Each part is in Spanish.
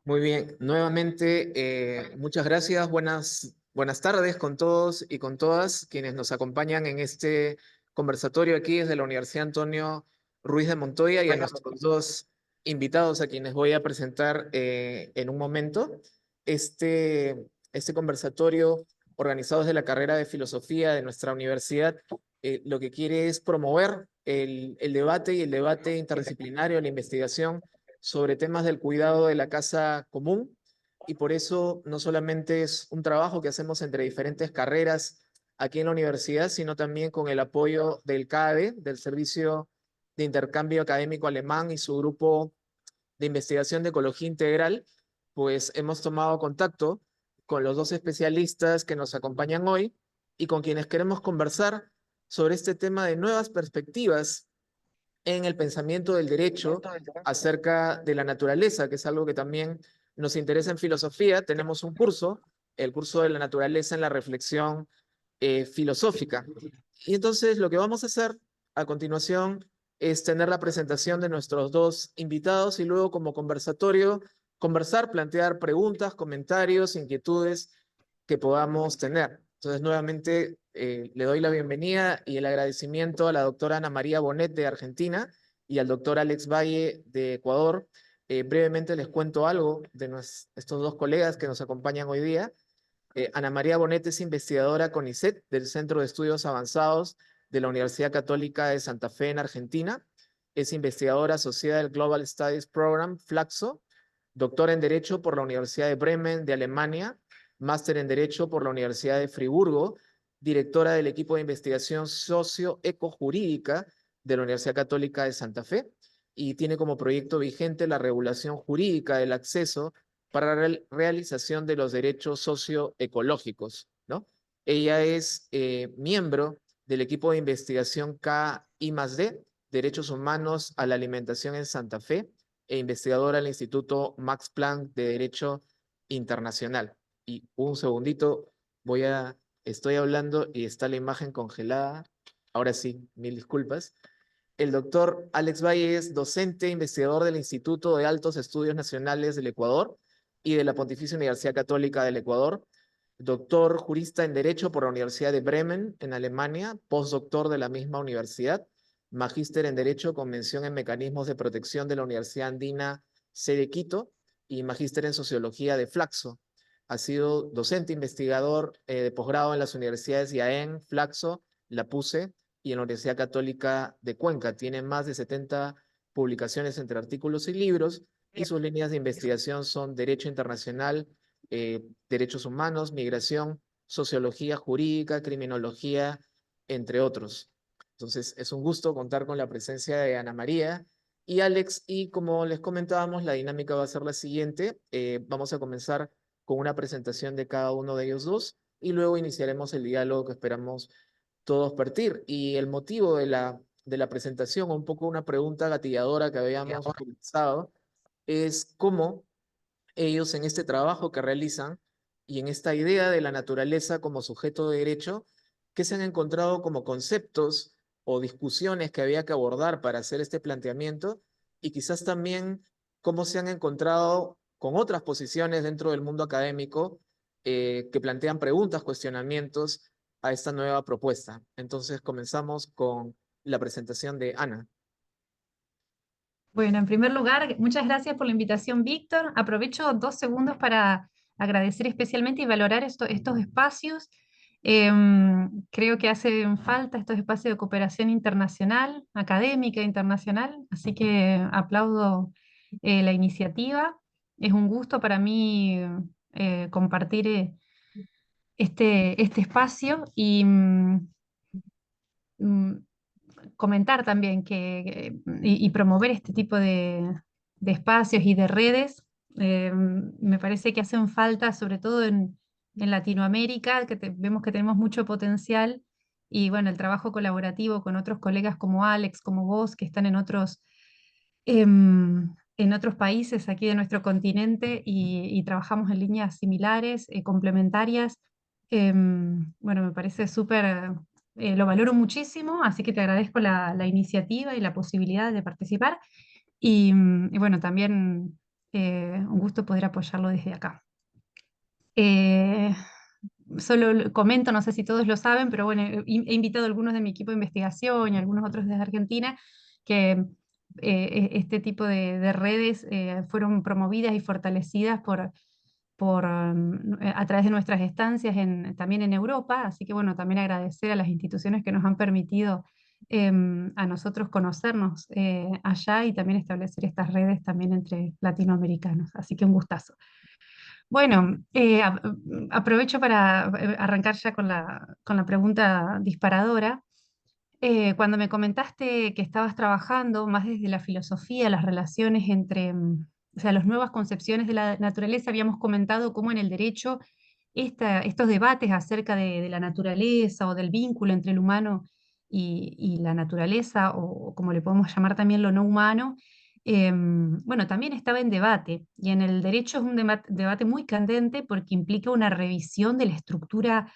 Muy bien, nuevamente muchas gracias, buenas tardes con todos y con todas quienes nos acompañan en este conversatorio aquí desde la Universidad Antonio Ruiz de Montoya y a nuestros dos invitados a quienes voy a presentar en un momento. Este conversatorio organizado desde la carrera de filosofía de nuestra universidad lo que quiere es promover el debate y el debate interdisciplinario, la investigación sobre temas del cuidado de la casa común y por eso no solamente es un trabajo que hacemos entre diferentes carreras aquí en la universidad, sino también con el apoyo del CADE, del Servicio de Intercambio Académico Alemán y su grupo de investigación de ecología integral, pues hemos tomado contacto con los dos especialistas que nos acompañan hoy y con quienes queremos conversar sobre este tema de nuevas perspectivas en el pensamiento del derecho acerca de la naturaleza, que es algo que también nos interesa en filosofía. Tenemos un curso, el curso de la naturaleza en la reflexión filosófica. Y entonces lo que vamos a hacer a continuación es tener la presentación de nuestros dos invitados y luego como conversatorio, conversar, plantear preguntas, comentarios, inquietudes que podamos tener. Entonces, nuevamente le doy la bienvenida y el agradecimiento a la doctora Ana María Bonet de Argentina y al doctor Alex Valle de Ecuador. Brevemente les cuento algo de estos dos colegas que nos acompañan hoy día. Ana María Bonet es investigadora CONICET del Centro de Estudios Avanzados de la Universidad Católica de Santa Fe en Argentina. Es investigadora asociada del Global Studies Program, FLAXO, doctora en Derecho por la Universidad de Bremen de Alemania, máster en Derecho por la Universidad de Friburgo, directora del equipo de investigación socio-ecojurídica de la Universidad Católica de Santa Fe y tiene como proyecto vigente la regulación jurídica del acceso para la realización de los derechos socioecológicos, ¿no? Ella es miembro del equipo de investigación KI+D, Derechos Humanos a la Alimentación en Santa Fe, e investigadora del Instituto Max Planck de Derecho Internacional. Y un segundito, estoy hablando y está la imagen congelada. Ahora sí, mil disculpas. El doctor Alex Valle es docente, investigador del Instituto de Altos Estudios Nacionales del Ecuador y de la Pontificia Universidad Católica del Ecuador, doctor jurista en Derecho por la Universidad de Bremen, en Alemania, postdoctor de la misma universidad, magíster en Derecho con mención en Mecanismos de Protección de la Universidad Andina sede Quito y magíster en Sociología de Flaxo. Ha sido docente investigador de posgrado en las universidades IAEN, Flaxo, la PUCE y en la Universidad Católica de Cuenca. Tiene más de 70 publicaciones entre artículos y libros y sus líneas de investigación son Derecho Internacional, Derechos Humanos, Migración, Sociología Jurídica, Criminología, entre otros. Entonces, es un gusto contar con la presencia de Ana María y Alex, y como les comentábamos, la dinámica va a ser la siguiente. Vamos a comenzar con una presentación de cada uno de ellos dos y luego iniciaremos el diálogo que esperamos todos partir. Y el motivo de la presentación, un poco una pregunta gatilladora que habíamos comenzado, es cómo ellos en este trabajo que realizan y en esta idea de la naturaleza como sujeto de derecho, que se han encontrado como conceptos o discusiones que había que abordar para hacer este planteamiento y quizás también cómo se han encontrado con otras posiciones dentro del mundo académico que plantean preguntas, cuestionamientos a esta nueva propuesta. Entonces comenzamos con la presentación de Ana. Bueno, en primer lugar, muchas gracias por la invitación, Víctor. Aprovecho 2 segundos para agradecer especialmente y valorar estos espacios. Creo que hacen falta estos espacios de cooperación internacional, académica internacional, así que aplaudo la iniciativa. Es un gusto para mí compartir este espacio y mm, comentar también y promover este tipo de espacios y de redes. Me parece que hacen falta, sobre todo en Latinoamérica, vemos que tenemos mucho potencial y bueno, el trabajo colaborativo con otros colegas como Alex, como vos, que están en otros países aquí de nuestro continente y trabajamos en líneas similares, complementarias. Bueno, me parece súper, lo valoro muchísimo, así que te agradezco la iniciativa y la posibilidad de participar. Y bueno, también Un gusto poder apoyarlo desde acá. Eh, Solo comento, no sé si todos lo saben, pero bueno, he invitado a algunos de mi equipo de investigación y algunos otros desde Argentina, que este tipo de redes fueron promovidas y fortalecidas a través de nuestras estancias también en Europa, así que bueno, también agradecer a las instituciones que nos han permitido a nosotros conocernos allá y también establecer estas redes también entre latinoamericanos, así que un gustazo. Bueno, aprovecho para arrancar ya con la pregunta disparadora. Cuando me comentaste que estabas trabajando más desde la filosofía, las relaciones entre, o sea, las nuevas concepciones de la naturaleza, habíamos comentado cómo en el derecho estos debates acerca de la naturaleza o del vínculo entre el humano y la naturaleza, o como le podemos llamar también lo no humano, bueno, también estaba en debate. Y en el derecho es un debate muy candente porque implica una revisión de la estructura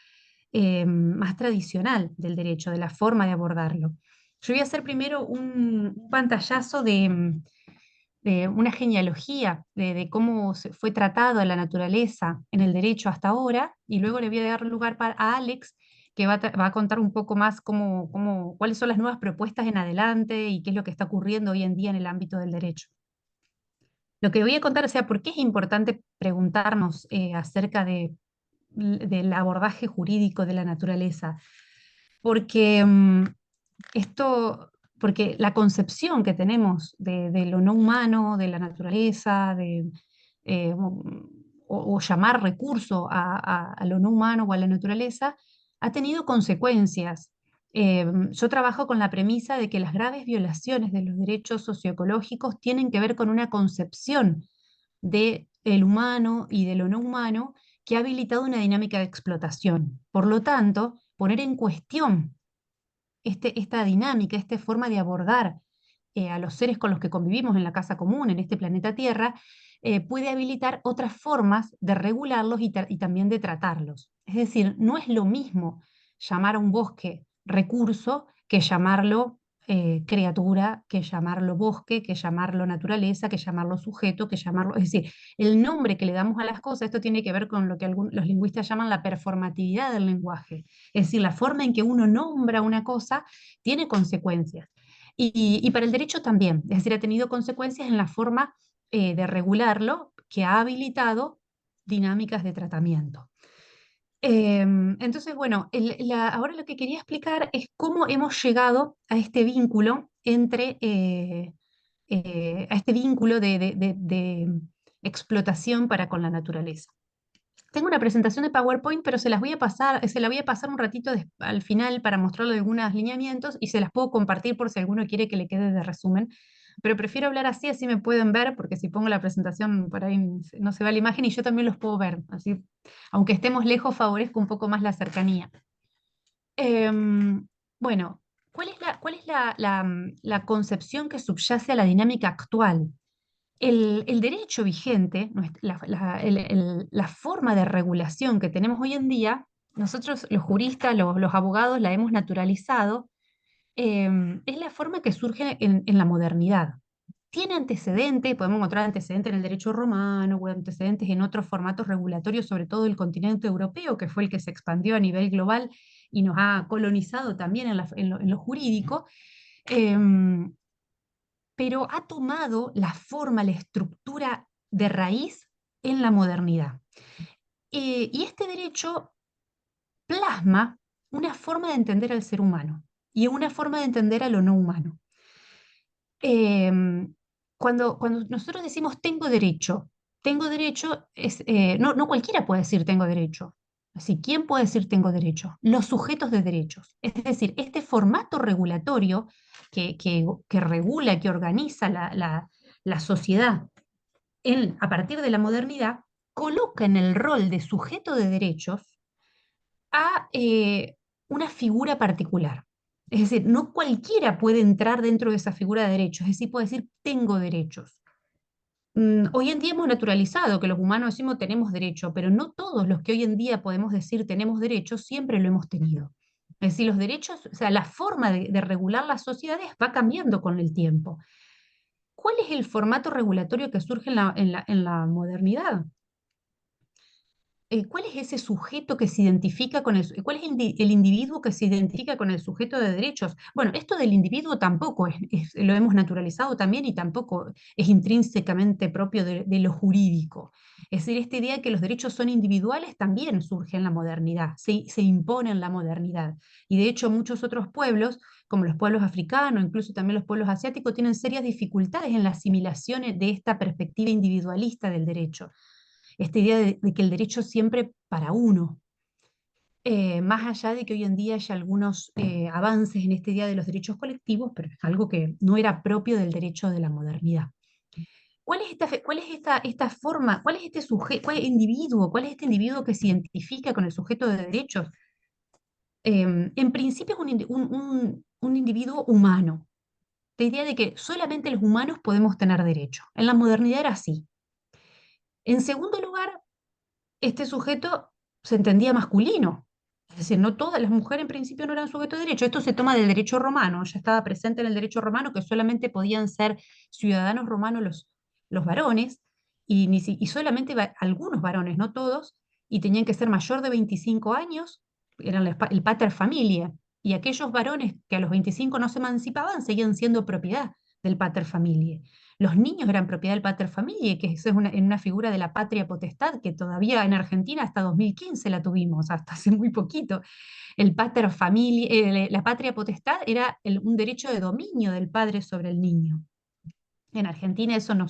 más tradicional del derecho, de la forma de abordarlo. Yo voy a hacer primero un pantallazo de una genealogía de cómo se fue tratado a la naturaleza en el derecho hasta ahora, y luego le voy a dar lugar a Alex, que va a contar un poco más cuáles son las nuevas propuestas en adelante y qué es lo que está ocurriendo hoy en día en el ámbito del derecho. Lo que voy a contar, o sea, por qué es importante preguntarnos acerca del abordaje jurídico de la naturaleza. Porque esto, porque la concepción que tenemos de lo no humano, de la naturaleza, o llamar recurso a lo no humano o a la naturaleza, ha tenido consecuencias. Yo trabajo con la premisa de que las graves violaciones de los derechos socioecológicos tienen que ver con una concepción del humano y de lo no humano que ha habilitado una dinámica de explotación. Por lo tanto, poner en cuestión esta dinámica, esta forma de abordar a los seres con los que convivimos en la casa común, en este planeta Tierra, puede habilitar otras formas de regularlos y también de tratarlos. Es decir, no es lo mismo llamar a un bosque recurso que llamarlo criatura, que llamarlo bosque, que llamarlo naturaleza, que llamarlo sujeto, que llamarlo... Es decir, el nombre que le damos a las cosas, esto tiene que ver con lo que los lingüistas llaman la performatividad del lenguaje. Es decir, la forma en que uno nombra una cosa tiene consecuencias. Y para el derecho también, es decir, ha tenido consecuencias en la forma de regularlo que ha habilitado dinámicas de tratamiento. Entonces, bueno, ahora lo que quería explicar es cómo hemos llegado a este vínculo a este vínculo de explotación para con la naturaleza. Tengo una presentación de PowerPoint, pero se la voy a pasar un ratito al final para mostrarle algunos lineamientos y se las puedo compartir por si alguno quiere que le quede de resumen. Pero prefiero hablar así, así me pueden ver, porque si pongo la presentación por ahí no se ve la imagen y yo también los puedo ver. Así, aunque estemos lejos, favorezco un poco más la cercanía. Bueno, ¿cuál es la concepción que subyace a la dinámica actual? El derecho vigente, la forma de regulación que tenemos hoy en día, nosotros los juristas, los abogados, la hemos naturalizado, es la forma que surge en la modernidad. Tiene antecedentes, podemos encontrar antecedentes en el derecho romano o antecedentes en otros formatos regulatorios, sobre todo el continente europeo, que fue el que se expandió a nivel global y nos ha colonizado también en lo jurídico. Em, pero ha tomado la forma, la estructura de raíz en la modernidad. Y este derecho plasma una forma de entender al ser humano y una forma de entender a lo no humano. Em, cuando nosotros decimos tengo derecho no cualquiera puede decir tengo derecho. Así, ¿quién puede decir tengo derecho? Los sujetos de derechos. Es decir, este formato regulatorio que regula, que organiza la sociedad a partir de la modernidad, coloca en el rol de sujeto de derechos a una figura particular. Es decir, no cualquiera puede entrar dentro de esa figura de derechos, es decir, puede decir tengo derechos. Hoy en día hemos naturalizado que los humanos decimos tenemos derecho, pero no todos los que hoy en día podemos decir tenemos derechos siempre lo hemos tenido. Es decir, los derechos, o sea, la forma de regular las sociedades va cambiando con el tiempo. ¿cuál es el formato regulatorio que surge en la modernidad? ¿Cuál es ese sujeto que se identifica con cuál es el individuo que se identifica con el sujeto de derechos? Bueno, esto del individuo tampoco lo hemos naturalizado también y tampoco es intrínsecamente propio de lo jurídico. Es decir, esta idea de que los derechos son individuales también surge en la modernidad, se impone en la modernidad. Y de hecho muchos otros pueblos, como los pueblos africanos, incluso también los pueblos asiáticos, tienen serias dificultades en la asimilación de esta perspectiva individualista del derecho, esta idea de que el derecho es siempre para uno, más allá de que hoy en día hay algunos avances en esta idea de los derechos colectivos, pero es algo que no era propio del derecho de la modernidad. ¿Cuál es esta forma? ¿Cuál es este sujeto? ¿Cuál es individuo? ¿Cuál es este individuo que se identifica con el sujeto de derechos? En principio es un individuo humano. La idea de que solamente los humanos podemos tener derecho. En la modernidad era así. En segundo lugar, este sujeto se entendía masculino. Es decir, no todas las mujeres en principio no eran sujetos de derecho. Esto se toma del derecho romano, ya estaba presente en el derecho romano que solamente podían ser ciudadanos romanos los varones, y solamente algunos varones, no todos, y tenían que ser mayor de 25 años, eran el pater familia, y aquellos varones que a los 25 no se emancipaban seguían siendo propiedad del pater familia. Los niños eran propiedad del pater familiae, que es en una figura de la patria potestad, que todavía en Argentina hasta 2015 la tuvimos, hasta hace muy poquito. El pater familiae, la patria potestad era un derecho de dominio del padre sobre el niño. En Argentina eso no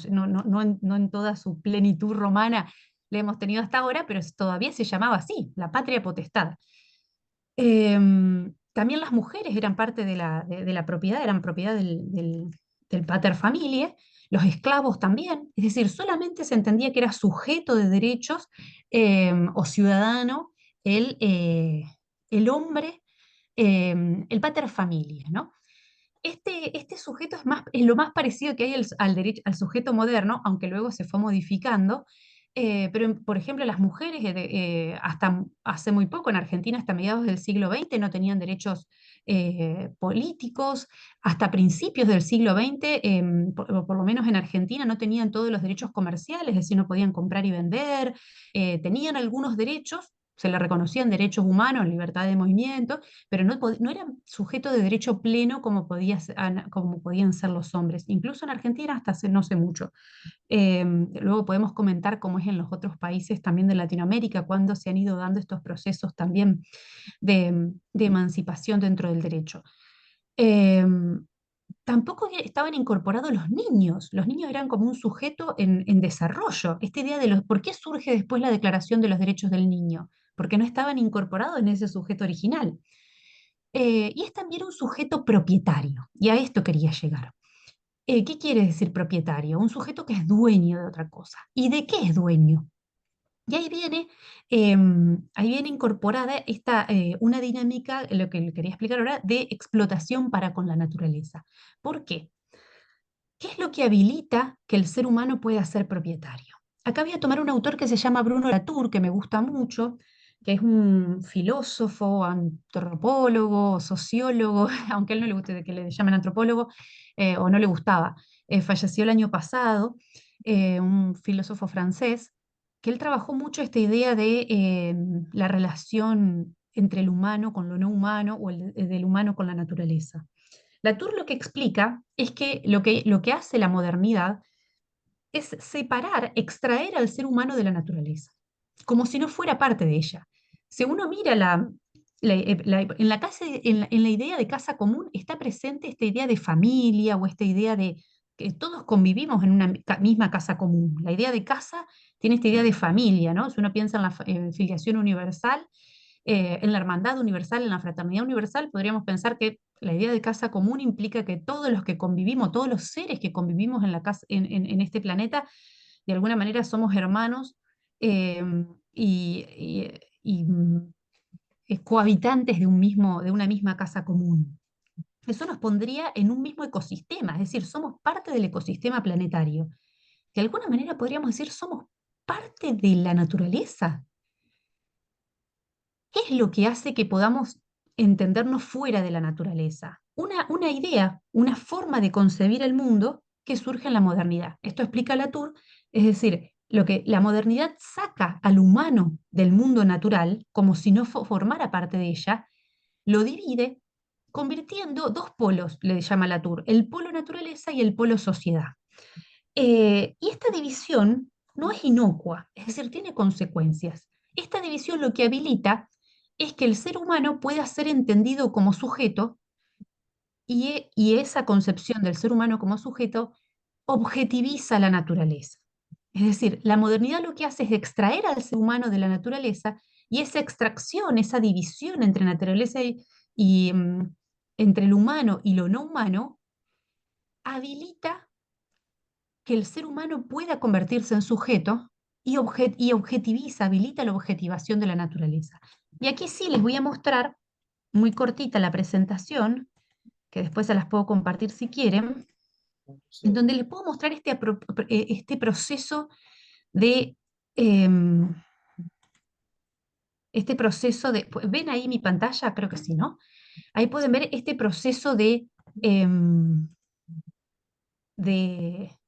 en toda su plenitud romana la hemos tenido hasta ahora, pero todavía se llamaba así, la patria potestad. También las mujeres eran parte de la propiedad, eran propiedad del pater familiae, los esclavos también, es decir, solamente se entendía que era sujeto de derechos o ciudadano el hombre, el pater familiae, ¿no? Este sujeto es lo más parecido que hay al sujeto moderno, aunque luego se fue modificando. Pero, por ejemplo, las mujeres hasta hace muy poco en Argentina, hasta mediados del siglo XX, no tenían derechos políticos. Hasta principios del siglo XX, por lo menos en Argentina, no tenían todos los derechos comerciales, es decir, no podían comprar y vender. Tenían algunos derechos, se les reconocían derechos humanos, libertad de movimiento, pero no eran sujetos de derecho pleno como podían ser los hombres, incluso en Argentina hasta hace no sé mucho. Luego podemos comentar cómo es en los otros países también de Latinoamérica, cuando se han ido dando estos procesos también de emancipación dentro del derecho. Tampoco estaban incorporados los niños eran como un sujeto en desarrollo. Esta idea ¿por qué surge después la Declaración de los Derechos del Niño? Porque no estaban incorporados en ese sujeto original. Y es también un sujeto propietario, y a esto quería llegar. ¿Qué quiere decir propietario? Un sujeto que es dueño de otra cosa. ¿Y de qué es dueño? Y ahí viene incorporada una dinámica, lo que le quería explicar ahora, de explotación para con la naturaleza. ¿Por qué? ¿Qué es lo que habilita que el ser humano pueda ser propietario? Acá voy a tomar un autor que se llama Bruno Latour, que me gusta mucho, que es un filósofo, antropólogo, sociólogo, aunque a él no le guste que le llamen antropólogo, o no le gustaba. Falleció el año pasado, un filósofo francés, que él trabajó mucho esta idea de la relación entre el humano con lo no humano o del humano con la naturaleza. Latour lo que explica es que lo que hace la modernidad es separar, extraer al ser humano de la naturaleza, como si no fuera parte de ella. Si uno mira en la idea de casa común, está presente esta idea de familia o esta idea de que todos convivimos en una misma casa común. La idea de casa tiene esta idea de familia, ¿no? Si uno piensa en la filiación universal, en la hermandad universal, en la fraternidad universal, podríamos pensar que la idea de casa común implica que todos los que convivimos, todos los seres que convivimos en este planeta, de alguna manera somos hermanos eh, y cohabitantes de una misma casa común. Eso nos pondría en un mismo ecosistema, es decir, somos parte del ecosistema planetario. De alguna manera podríamos decir, somos parte de la naturaleza. ¿Qué es lo que hace que podamos entendernos fuera de la naturaleza? Una idea, una forma de concebir el mundo que surge en la modernidad. Esto explica Latour, es decir, lo que la modernidad saca al humano del mundo natural, como si no formara parte de ella, lo divide, convirtiendo dos polos, le llama Latour, el polo naturaleza y el polo sociedad. Y esta división no es inocua, es decir, tiene consecuencias. Esta división lo que habilita es que el ser humano pueda ser entendido como sujeto y esa concepción del ser humano como sujeto objetiviza la naturaleza. Es decir, la modernidad lo que hace es extraer al ser humano de la naturaleza y esa extracción, esa división entre naturaleza y entre el humano y lo no humano, habilita que el ser humano pueda convertirse en sujeto y objetiviza, habilita la objetivación de la naturaleza. Y aquí sí les voy a mostrar, muy cortita la presentación, que después se las puedo compartir si quieren, en donde les puedo mostrar este proceso de... em, este proceso de... ¿Ven ahí mi pantalla? Creo que sí, ¿no? Ahí pueden ver este proceso em, de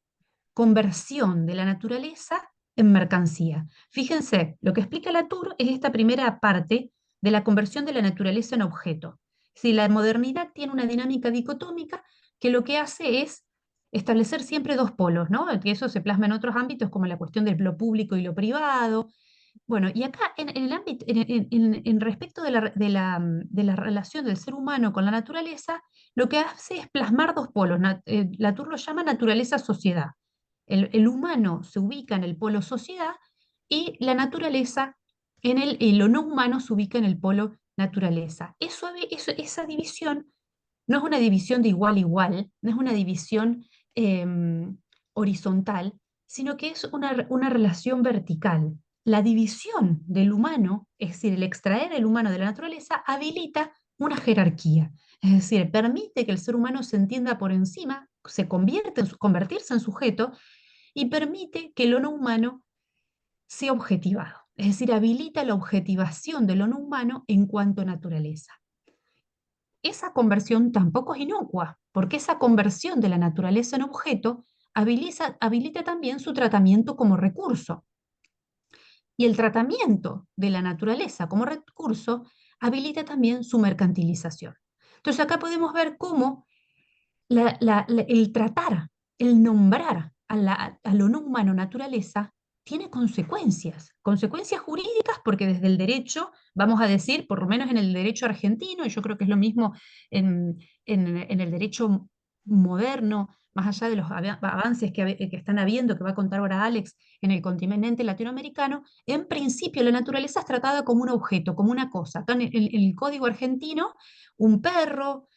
conversión de la naturaleza en mercancía. Fíjense, lo que explica Latour es esta primera parte de la conversión de la naturaleza en objeto. Si la modernidad tiene una dinámica dicotómica que lo que hace es establecer siempre dos polos, ¿no? Que eso se plasma en otros ámbitos como la cuestión de lo público y lo privado. Bueno, y acá en el ámbito, en respecto de la relación del ser humano con la naturaleza, lo que hace es plasmar dos polos. Latour lo llama naturaleza-sociedad. El humano se ubica en el polo sociedad y la naturaleza, y lo no humano se ubica en el polo naturaleza. Esa división no es una división de igual a igual, no es una división horizontal, sino que es una relación vertical. La división del humano, es decir, el extraer el humano de la naturaleza, habilita una jerarquía. Es decir, permite que el ser humano se entienda por encima, convertirse en sujeto y permite que lo no humano sea objetivado. Es decir, habilita la objetivación de lo no humano en cuanto a naturaleza. Esa conversión tampoco es inocua, porque esa conversión de la naturaleza en objeto habilita también su tratamiento como recurso. Y el tratamiento de la naturaleza como recurso habilita también su mercantilización. Entonces acá podemos ver cómo el tratar, el nombrar a lo no humano naturaleza tiene consecuencias, consecuencias jurídicas porque desde el derecho, vamos a decir, por lo menos en el derecho argentino, y yo creo que es lo mismo en el derecho moderno, más allá de los avances que están habiendo, que va a contar ahora Alex, en el continente latinoamericano, en principio la naturaleza es tratada como un objeto, como una cosa. Acá en el código argentino, un perro,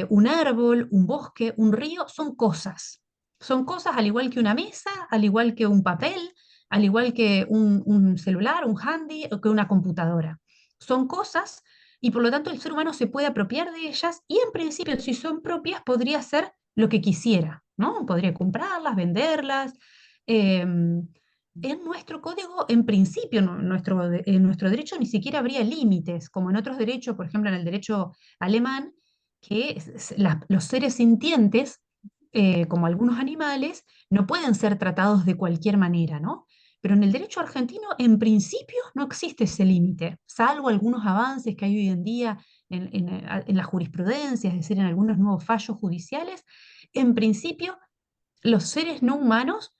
un árbol, un bosque, un río, son cosas. Son cosas al igual que una mesa, al igual que un papel, al igual que un celular, un handy o que una computadora. Son cosas y por lo tanto el ser humano se puede apropiar de ellas y en principio si son propias podría hacer lo que quisiera, ¿no? Podría comprarlas, venderlas. En nuestro código, en principio, en nuestro derecho ni siquiera habría límites, como en otros derechos, por ejemplo en el derecho alemán, que los seres sintientes, como algunos animales, no pueden ser tratados de cualquier manera, ¿no? Pero en el derecho argentino, en principio, no existe ese límite, salvo algunos avances que hay hoy en día en la jurisprudencia, es decir, en algunos nuevos fallos judiciales. En principio, los seres no humanos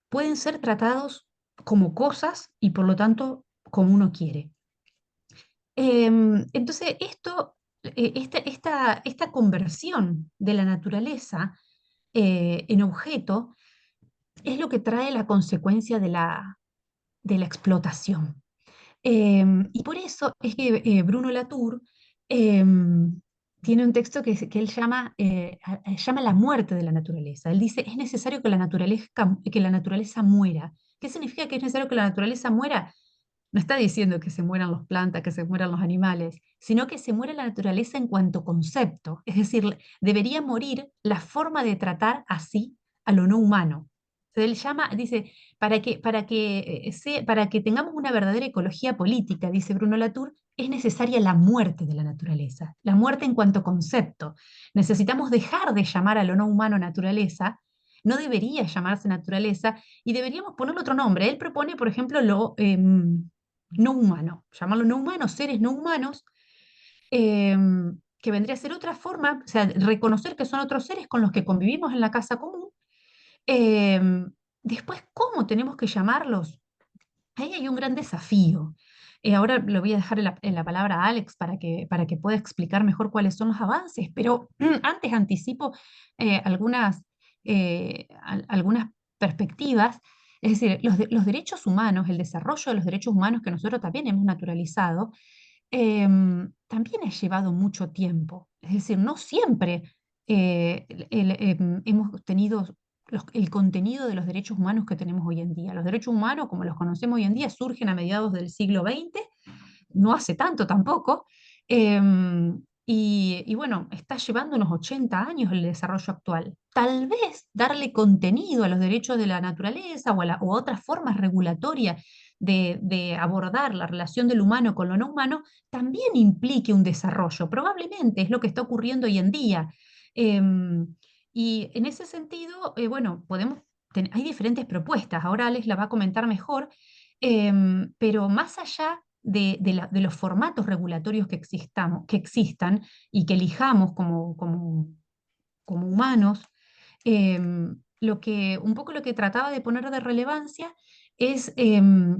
pueden ser tratados como cosas y por lo tanto como uno quiere. Entonces, esta conversión de la naturaleza en objeto es lo que trae la consecuencia de la explotación. Y por eso es que Bruno Latour tiene un texto que él llama la muerte de la naturaleza. Él dice, es necesario que la naturaleza muera. ¿Qué significa que es necesario que la naturaleza muera? No está diciendo que se mueran las plantas, que se mueran los animales, sino que se muere la naturaleza en cuanto concepto. Es decir, debería morir la forma de tratar así a lo no humano. Él llama, dice, para que tengamos una verdadera ecología política, dice Bruno Latour, es necesaria la muerte de la naturaleza, la muerte en cuanto concepto. Necesitamos dejar de llamar a lo no humano naturaleza no debería llamarse naturaleza y deberíamos ponerle otro nombre. Él propone, por ejemplo, lo no humano, llamarlo no humano, seres no humanos, que vendría a ser otra forma, o sea, reconocer que son otros seres con los que convivimos en la casa común. Em, Después, ¿cómo tenemos que llamarlos? Ahí hay un gran desafío. Ahora le voy a dejar en la palabra a Alex para que pueda explicar mejor cuáles son los avances, pero antes anticipo algunas perspectivas. Es decir, los derechos humanos, el desarrollo de los derechos humanos que nosotros también hemos naturalizado, también ha llevado mucho tiempo. Es decir, no siempre hemos tenido el contenido de los derechos humanos que tenemos hoy en día. Los derechos humanos, como los conocemos hoy en día, surgen a mediados del siglo XX, no hace tanto tampoco, y bueno, está llevando unos 80 años el desarrollo actual. Tal vez darle contenido a los derechos de la naturaleza o a otras formas regulatorias de abordar la relación del humano con lo no humano también implique un desarrollo. Probablemente es lo que está ocurriendo hoy en día. Y en ese sentido, bueno, hay diferentes propuestas. Ahora Alex la va a comentar mejor, pero más allá de los formatos regulatorios que existan y que elijamos como humanos, un poco lo que trataba de poner de relevancia es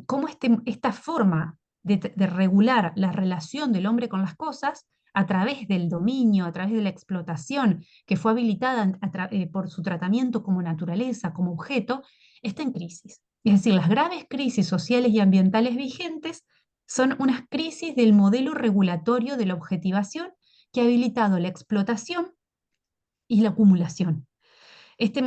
cómo esta forma de regular la relación del hombre con las cosas a través del dominio, a través de la explotación que fue habilitada por su tratamiento como naturaleza, como objeto, está en crisis. Es decir, las graves crisis sociales y ambientales vigentes son unas crisis del modelo regulatorio de la objetivación que ha habilitado la explotación y la acumulación. Esta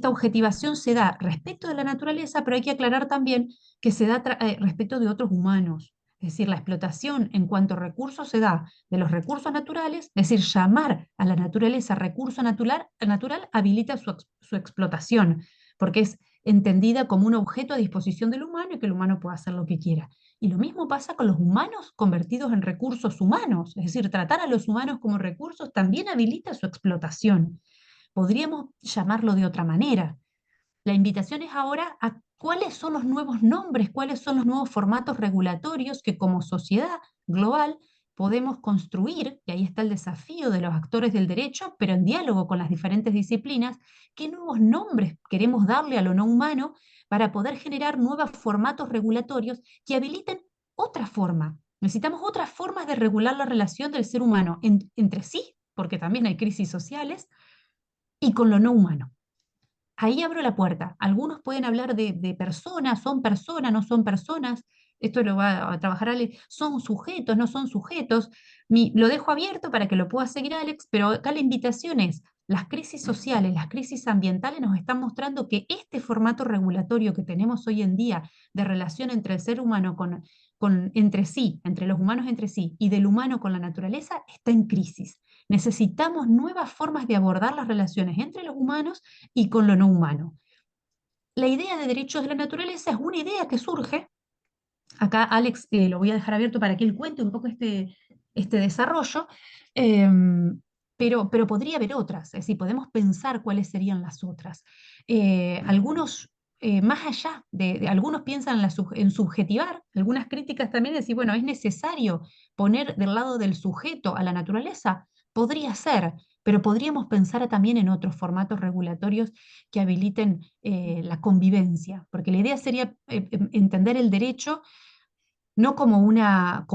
objetivación se da respecto de la naturaleza, pero hay que aclarar también que se da respecto de otros humanos. Es decir, la explotación en cuanto a recursos se da de los recursos naturales, es decir, llamar a la naturaleza recurso natural habilita su explotación, porque es entendida como un objeto a disposición del humano y que el humano puede hacer lo que quiera. Y lo mismo pasa con los humanos convertidos en recursos humanos, es decir, tratar a los humanos como recursos también habilita su explotación. Podríamos llamarlo de otra manera. La invitación es ahora a cuáles son los nuevos nombres, cuáles son los nuevos formatos regulatorios que como sociedad global podemos construir, y ahí está el desafío de los actores del derecho, pero en diálogo con las diferentes disciplinas, qué nuevos nombres queremos darle a lo no humano para poder generar nuevos formatos regulatorios que habiliten otra forma. Necesitamos otras formas de regular la relación del ser humano entre sí, porque también hay crisis sociales, y con lo no humano. Ahí abro la puerta. Algunos pueden hablar de personas, son personas, no son personas. Esto lo va a trabajar Alex. Son sujetos, no son sujetos. Lo dejo abierto para que lo pueda seguir Alex, pero acá la invitación es, las crisis sociales, las crisis ambientales nos están mostrando que este formato regulatorio que tenemos hoy en día de relación entre el ser humano entre sí, entre los humanos entre sí, y del humano con la naturaleza, está en crisis. Necesitamos nuevas formas de abordar las relaciones entre los humanos y con lo no humano. La idea de derechos de la naturaleza es una idea que surge. Acá Alex lo voy a dejar abierto para que él cuente un poco este desarrollo, eh, pero podría haber otras, es decir, podemos pensar cuáles serían las otras. Algunos, más allá algunos piensan en subjetivar, algunas críticas también decir, bueno, es necesario poner del lado del sujeto a la naturaleza, podría ser, pero podríamos pensar también en otros formatos regulatorios que habiliten la convivencia, porque la idea sería entender el derecho no como una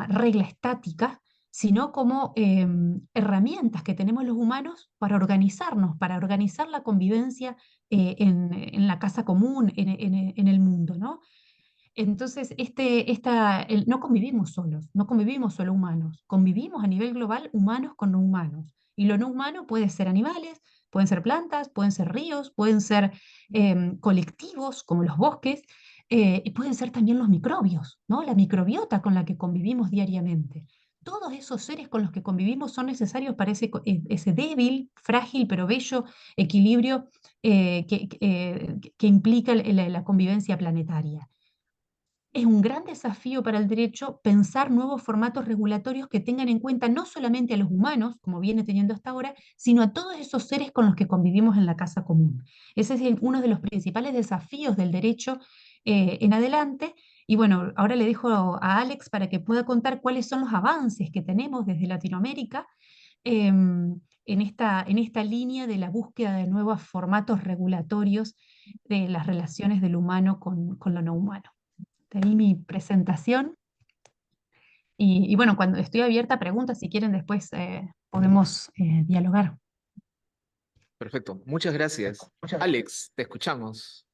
regla estática, sino como herramientas que tenemos los humanos para organizarnos, para organizar la convivencia en la casa común, en el mundo, ¿no? Entonces, no convivimos solos, no convivimos solo humanos, convivimos a nivel global humanos con no humanos. Y lo no humano puede ser animales, pueden ser plantas, pueden ser ríos, pueden ser colectivos como los bosques, y pueden ser también los microbios, ¿no? La microbiota con la que convivimos diariamente. Todos esos seres con los que convivimos son necesarios para ese débil, frágil, pero bello equilibrio que implica la convivencia planetaria. es un gran desafío para el derecho pensar nuevos formatos regulatorios que tengan en cuenta no solamente a los humanos, como viene teniendo hasta ahora, sino a todos esos seres con los que convivimos en la casa común. Ese es uno de los principales desafíos del derecho en adelante. Y bueno, ahora le dejo a Alex para que pueda contar cuáles son los avances que tenemos desde Latinoamérica en esta línea de la búsqueda de nuevos formatos regulatorios de las relaciones del humano con lo no humano. De ahí mi presentación. Y bueno, cuando estoy abierta a preguntas, si quieren después podemos dialogar. Perfecto, muchas gracias. Alex, te escuchamos.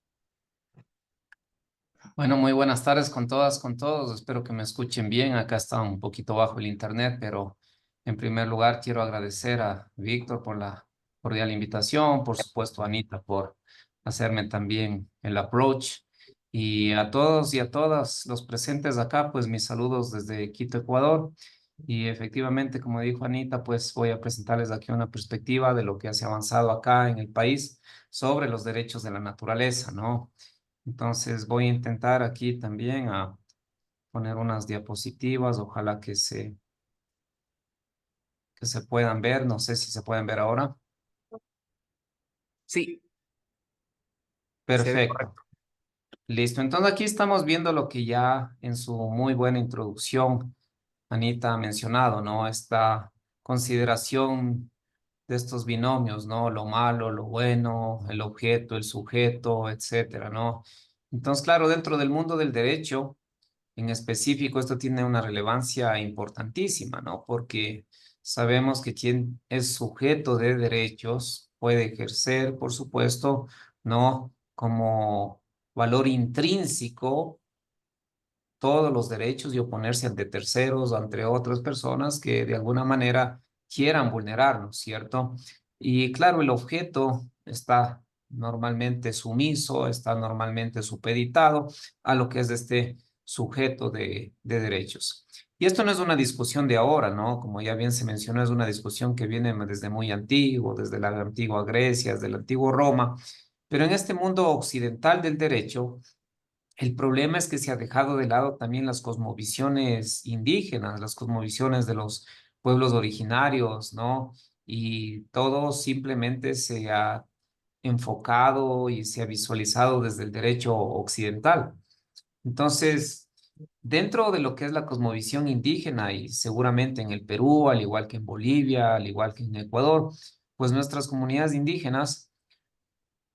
Bueno, muy buenas tardes con todas, con todos. Espero que me escuchen bien. Acá está un poquito bajo el internet, pero en primer lugar quiero agradecer a Víctor por la cordial invitación, por supuesto a Anita por hacerme también el approach y a todos y a todas los presentes acá, pues mis saludos desde Quito, Ecuador. Y efectivamente, como dijo Anita, pues voy a presentarles aquí una perspectiva de lo que se ha avanzado acá en el país sobre los derechos de la naturaleza, ¿no? Entonces voy a intentar aquí también a poner unas diapositivas, ojalá que se puedan ver, no sé si se pueden ver ahora. Sí, se ve Perfecto, correcto. listo. Entonces aquí estamos viendo lo que ya en su muy buena introducción Anita ha mencionado, ¿no? Esta consideración de estos binomios, ¿no? Lo malo, lo bueno, el objeto, el sujeto, etcétera, ¿no? Entonces, claro, dentro del mundo del derecho, en específico, esto tiene una relevancia importantísima, ¿no? Porque sabemos que quien es sujeto de derechos puede ejercer, por supuesto, ¿no? Como valor intrínseco todos los derechos y oponerse ante terceros, ante otras personas que de alguna manera quieran vulnerarnos, ¿cierto? Y claro, el objeto está normalmente sumiso, está normalmente supeditado a lo que es este sujeto de derechos. Y esto no es una discusión de ahora, ¿no? Como ya bien se mencionó, es una discusión que viene desde muy antiguo, desde la antigua Grecia, desde la antigua Roma, pero en este mundo occidental del derecho, el problema es que se ha dejado de lado también las cosmovisiones indígenas, las cosmovisiones de los pueblos originarios, ¿no? Y todo simplemente se ha enfocado y se ha visualizado desde el derecho occidental. Entonces, dentro de lo que es la cosmovisión indígena y seguramente en el Perú, al igual que en Bolivia, al igual que en Ecuador, pues nuestras comunidades indígenas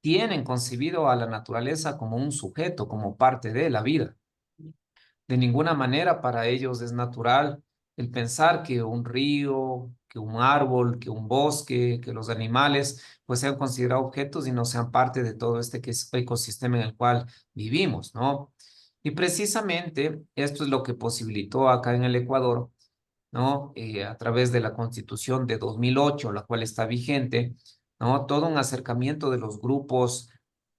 tienen concebido a la naturaleza como un sujeto, como parte de la vida. De ninguna manera para ellos es natural el pensar que un río, que un árbol, que un bosque, que los animales, pues sean considerados objetos y no sean parte de todo este ecosistema en el cual vivimos, ¿no? Y precisamente esto es lo que posibilitó acá en el Ecuador, ¿no? A través de la Constitución de 2008, la cual está vigente, ¿no? Todo un acercamiento de los grupos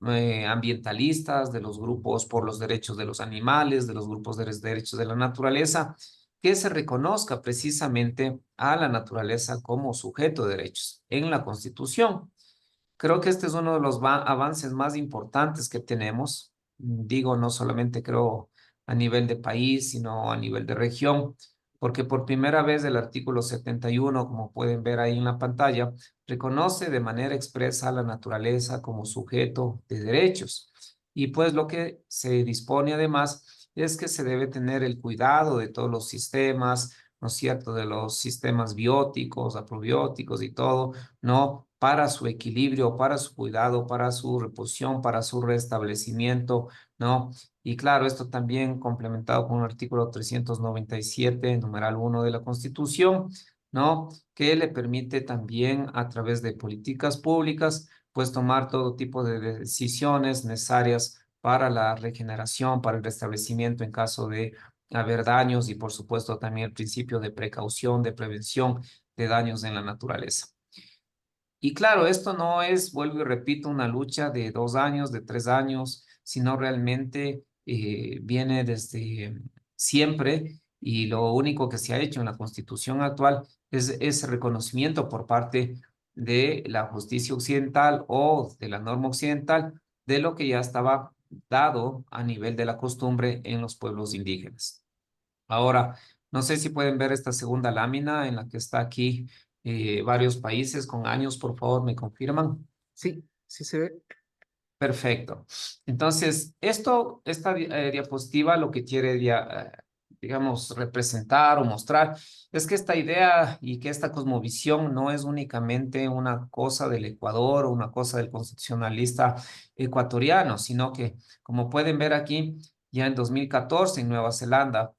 ambientalistas, de los grupos por los derechos de los animales, de los grupos de los derechos de la naturaleza, que se reconozca precisamente a la naturaleza como sujeto de derechos en la Constitución. Creo que este es uno de los avances más importantes que tenemos. Digo, no solamente creo a nivel de país, sino a nivel de región, porque por primera vez el artículo 71, como pueden ver ahí en la pantalla, reconoce de manera expresa a la naturaleza como sujeto de derechos. Y pues lo que se dispone además es que se debe tener el cuidado de todos los sistemas, ¿no es cierto?, de los sistemas bióticos, aprobióticos y todo, ¿no? Para su equilibrio, para su cuidado, para su reposición, para su restablecimiento, ¿no? Y claro, esto también complementado con el artículo 397, numeral 1 de la Constitución, ¿no? Que le permite también a través de políticas públicas, pues tomar todo tipo de decisiones necesarias para la regeneración, para el restablecimiento en caso de haber daños y por supuesto también el principio de precaución, de prevención de daños en la naturaleza. Y claro, esto no es, vuelvo y repito, una lucha de 2 años, de 3 años, sino realmente viene desde siempre y lo único que se ha hecho en la Constitución actual es ese reconocimiento por parte de la justicia occidental o de la norma occidental de lo que ya estaba dado a nivel de la costumbre en los pueblos indígenas. Ahora, no sé si pueden ver esta segunda lámina en la que está aquí varios países con años, por favor, ¿me confirman? Sí, sí se ve. Perfecto. Entonces, esta diapositiva lo que quiere, digamos, representar o mostrar es que esta idea y que esta cosmovisión no es únicamente una cosa del Ecuador o una cosa del constitucionalista ecuatoriano, sino que, como pueden ver aquí, ya en 2014 en Nueva Zelanda,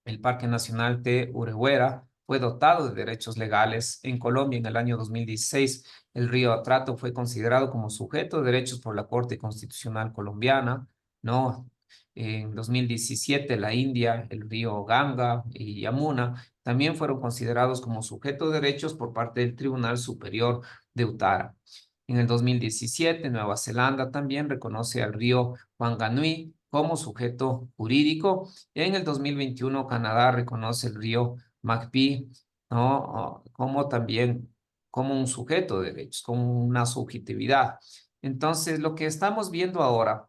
el Parque Nacional de Urewera fue dotado de derechos legales. En Colombia, en el año 2016, el río Atrato fue considerado como sujeto de derechos por la Corte Constitucional Colombiana, ¿no? En 2017, la India, el río Ganga y Yamuna también fueron considerados como sujeto de derechos por parte del Tribunal Superior de Utara. En el 2017, Nueva Zelanda también reconoce al río Wanganui como sujeto jurídico. En el 2021, Canadá reconoce el río McPhee, ¿no? Como también como un sujeto de derechos, como una subjetividad. Entonces, lo que estamos viendo ahora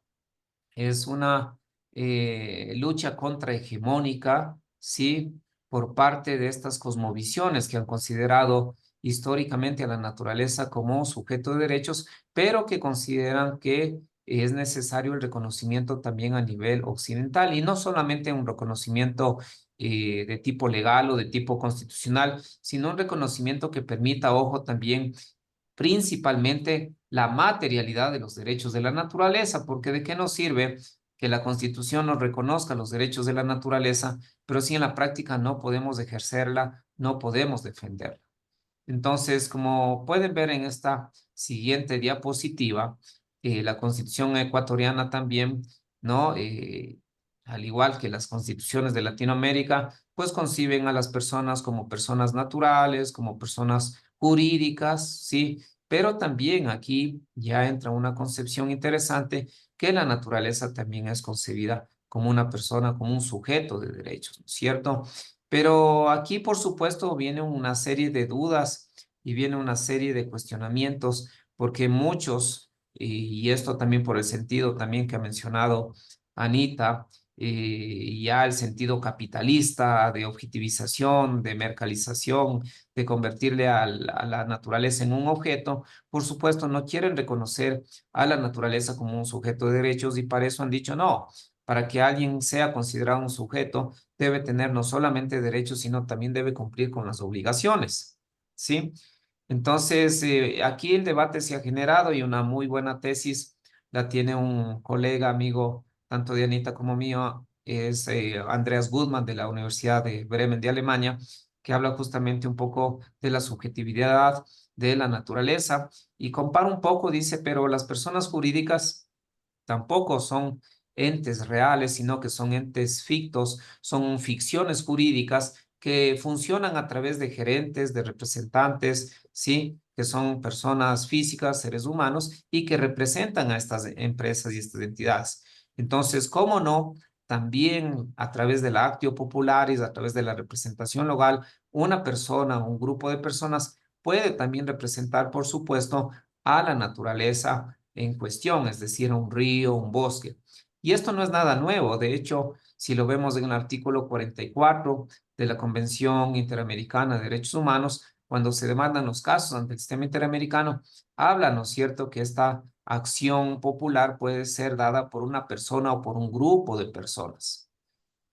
es una lucha contrahegemónica, ¿sí? Por parte de estas cosmovisiones que han considerado históricamente a la naturaleza como sujeto de derechos, pero que consideran que es necesario el reconocimiento también a nivel occidental y no solamente un reconocimiento de tipo legal o de tipo constitucional, sino un reconocimiento que permita, ojo, también principalmente la materialidad de los derechos de la naturaleza, porque ¿de qué nos sirve que la Constitución nos reconozca los derechos de la naturaleza, pero si en la práctica no podemos ejercerla, no podemos defenderla? Entonces, como pueden ver en esta siguiente diapositiva, la Constitución ecuatoriana también, ¿no? Al igual que las constituciones de Latinoamérica, pues conciben a las personas como personas naturales, como personas jurídicas, ¿sí? Pero también aquí ya entra una concepción interesante que la naturaleza también es concebida como una persona, como un sujeto de derechos, ¿no es cierto? Pero aquí, por supuesto, viene una serie de dudas y viene una serie de cuestionamientos, porque muchos, y esto también por el sentido también que ha mencionado Anita, ya el sentido capitalista, de objetivización, de mercantilización, de convertirle a la naturaleza en un objeto, por supuesto, no quieren reconocer a la naturaleza como un sujeto de derechos y para eso han dicho no. Para que alguien sea considerado un sujeto, debe tener no solamente derechos, sino también debe cumplir con las obligaciones, ¿sí? Entonces, aquí el debate se ha generado y una muy buena tesis la tiene un colega, amigo, tanto de Anita como mío, es Andreas Gutmann de la Universidad de Bremen de Alemania, que habla justamente un poco de la subjetividad de la naturaleza y compara un poco, dice, pero las personas jurídicas tampoco son entes reales, sino que son entes fictos, son ficciones jurídicas que funcionan a través de gerentes, de representantes, ¿sí? Que son personas físicas, seres humanos, y que representan a estas empresas y estas entidades. Entonces, ¿cómo no? También a través de la actio popularis, a través de la representación local, una persona, un grupo de personas puede también representar, por supuesto, a la naturaleza en cuestión, es decir, a un río, un bosque. Y esto no es nada nuevo. De hecho, si lo vemos en el artículo 44 de la Convención Interamericana de Derechos Humanos, cuando se demandan los casos ante el sistema interamericano, habla, ¿no es cierto?, que esta acción popular puede ser dada por una persona o por un grupo de personas.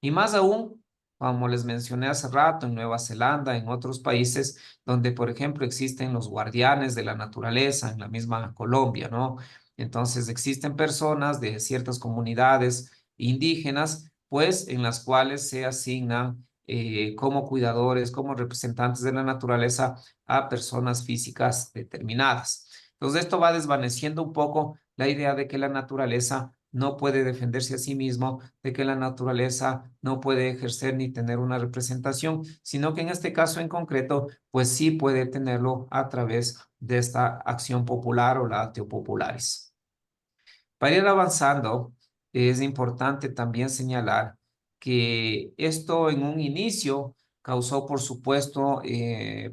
Y más aún, como les mencioné hace rato, en Nueva Zelanda, en otros países donde, por ejemplo, existen los guardianes de la naturaleza, en la misma Colombia, ¿no? Entonces existen personas de ciertas comunidades indígenas, pues en las cuales se asignan como cuidadores, como representantes de la naturaleza a personas físicas determinadas. Entonces esto va desvaneciendo un poco la idea de que la naturaleza no puede defenderse a sí mismo, de que la naturaleza no puede ejercer ni tener una representación, sino que en este caso en concreto, pues sí puede tenerlo a través de esta acción popular o la actio popularis. Para ir avanzando, es importante también señalar que esto en un inicio causó, por supuesto,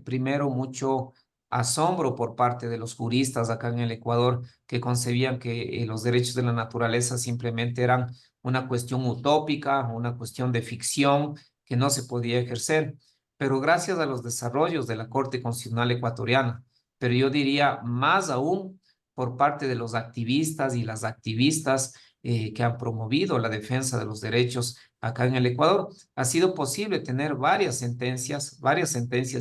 primero mucho asombro por parte de los juristas acá en el Ecuador que concebían que los derechos de la naturaleza simplemente eran una cuestión utópica, una cuestión de ficción que no se podía ejercer. Pero gracias a los desarrollos de la Corte Constitucional Ecuatoriana, pero yo diría más aún por parte de los activistas y las activistas que han promovido la defensa de los derechos acá en el Ecuador, ha sido posible tener varias sentencias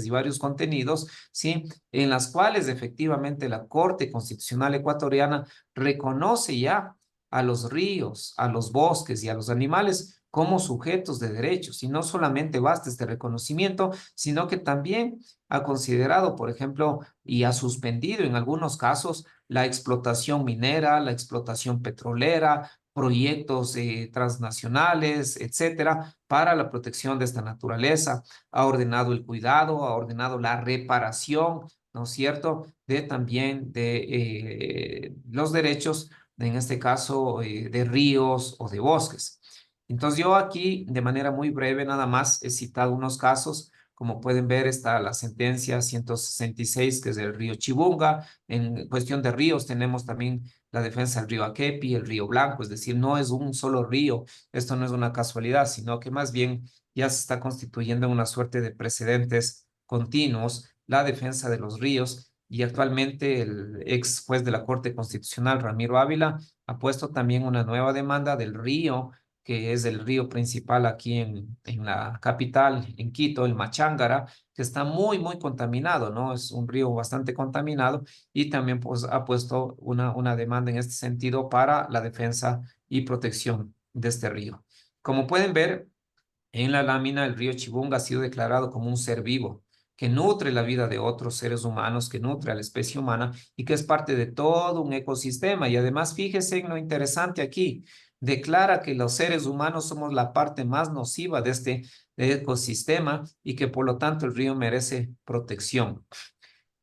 y varios contenidos, ¿sí? En las cuales efectivamente la Corte Constitucional Ecuatoriana reconoce ya a los ríos, a los bosques y a los animales como sujetos de derechos. Y no solamente basta este reconocimiento, sino que también ha considerado, por ejemplo, y ha suspendido en algunos casos la explotación minera, la explotación petrolera, proyectos transnacionales, etcétera, para la protección de esta naturaleza. Ha ordenado el cuidado, ha ordenado la reparación, ¿no es cierto?, de también de los derechos, en este caso, de ríos o de bosques. Entonces yo aquí, de manera muy breve, nada más he citado unos casos. Como pueden ver, está la sentencia 166, que es del río Chibunga. En cuestión de ríos, tenemos también la defensa del río Akepi, el río Blanco, es decir, no es un solo río, esto no es una casualidad, sino que más bien ya se está constituyendo una suerte de precedentes continuos, la defensa de los ríos, y actualmente el ex juez de la Corte Constitucional, Ramiro Ávila, ha puesto también una nueva demanda del río, que es el río principal aquí en la capital, en Quito, el Machángara, que está muy, muy contaminado, ¿no? Es un río bastante contaminado, y también pues, ha puesto una demanda en este sentido para la defensa y protección de este río. Como pueden ver, en la lámina, el río Chibunga ha sido declarado como un ser vivo que nutre la vida de otros seres humanos, que nutre a la especie humana y que es parte de todo un ecosistema. Y además, fíjese en lo interesante aquí, declara que los seres humanos somos la parte más nociva de este ecosistema y que por lo tanto el río merece protección.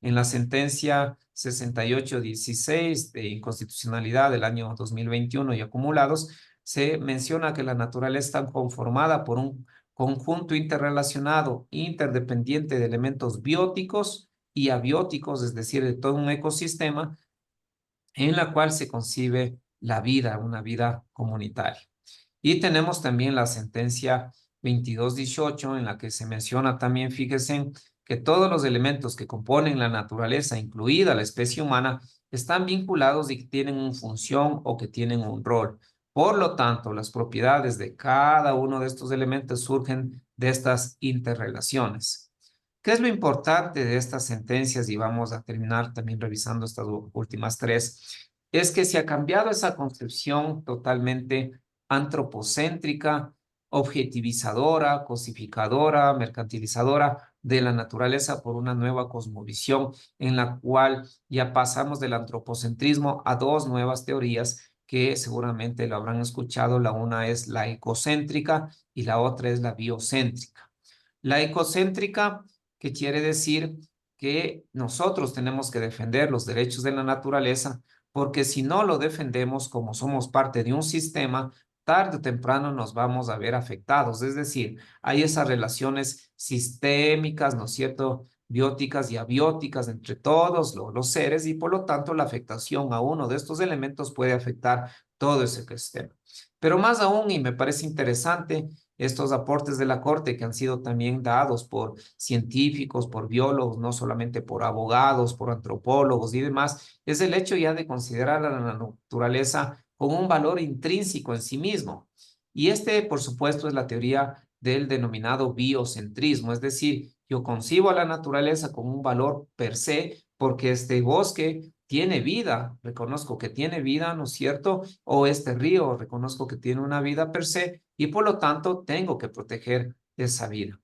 En la sentencia 6816 de inconstitucionalidad del año 2021 y acumulados, se menciona que la naturaleza está conformada por un conjunto interrelacionado, interdependiente de elementos bióticos y abióticos, es decir, de todo un ecosistema en la cual se concibe la vida, una vida comunitaria. Y tenemos también la sentencia 2218, en la que se menciona también, fíjense, que todos los elementos que componen la naturaleza, incluida la especie humana, están vinculados y que tienen una función o que tienen un rol. Por lo tanto, las propiedades de cada uno de estos elementos surgen de estas interrelaciones. ¿Qué es lo importante de estas sentencias? Y vamos a terminar también revisando estas últimas tres. Es que se ha cambiado esa concepción totalmente antropocéntrica, objetivizadora, cosificadora, mercantilizadora de la naturaleza por una nueva cosmovisión en la cual ya pasamos del antropocentrismo a dos nuevas teorías que seguramente lo habrán escuchado. La una es la ecocéntrica y la otra es la biocéntrica. La ecocéntrica, que quiere decir que nosotros tenemos que defender los derechos de la naturaleza, porque si no lo defendemos, como somos parte de un sistema, tarde o temprano nos vamos a ver afectados. Es decir, hay esas relaciones sistémicas, ¿no es cierto?, bióticas y abióticas entre todos los seres, y por lo tanto la afectación a uno de estos elementos puede afectar todo ese ecosistema. Pero más aún, y me parece interesante, estos aportes de la Corte que han sido también dados por científicos, por biólogos, no solamente por abogados, por antropólogos y demás, es el hecho ya de considerar a la naturaleza como un valor intrínseco en sí mismo. Y por supuesto, es la teoría del denominado biocentrismo, es decir, yo concibo a la naturaleza como un valor per se, porque este bosque tiene vida, reconozco que tiene vida, ¿no es cierto? O este río, reconozco que tiene una vida per se, y por lo tanto tengo que proteger esa vida.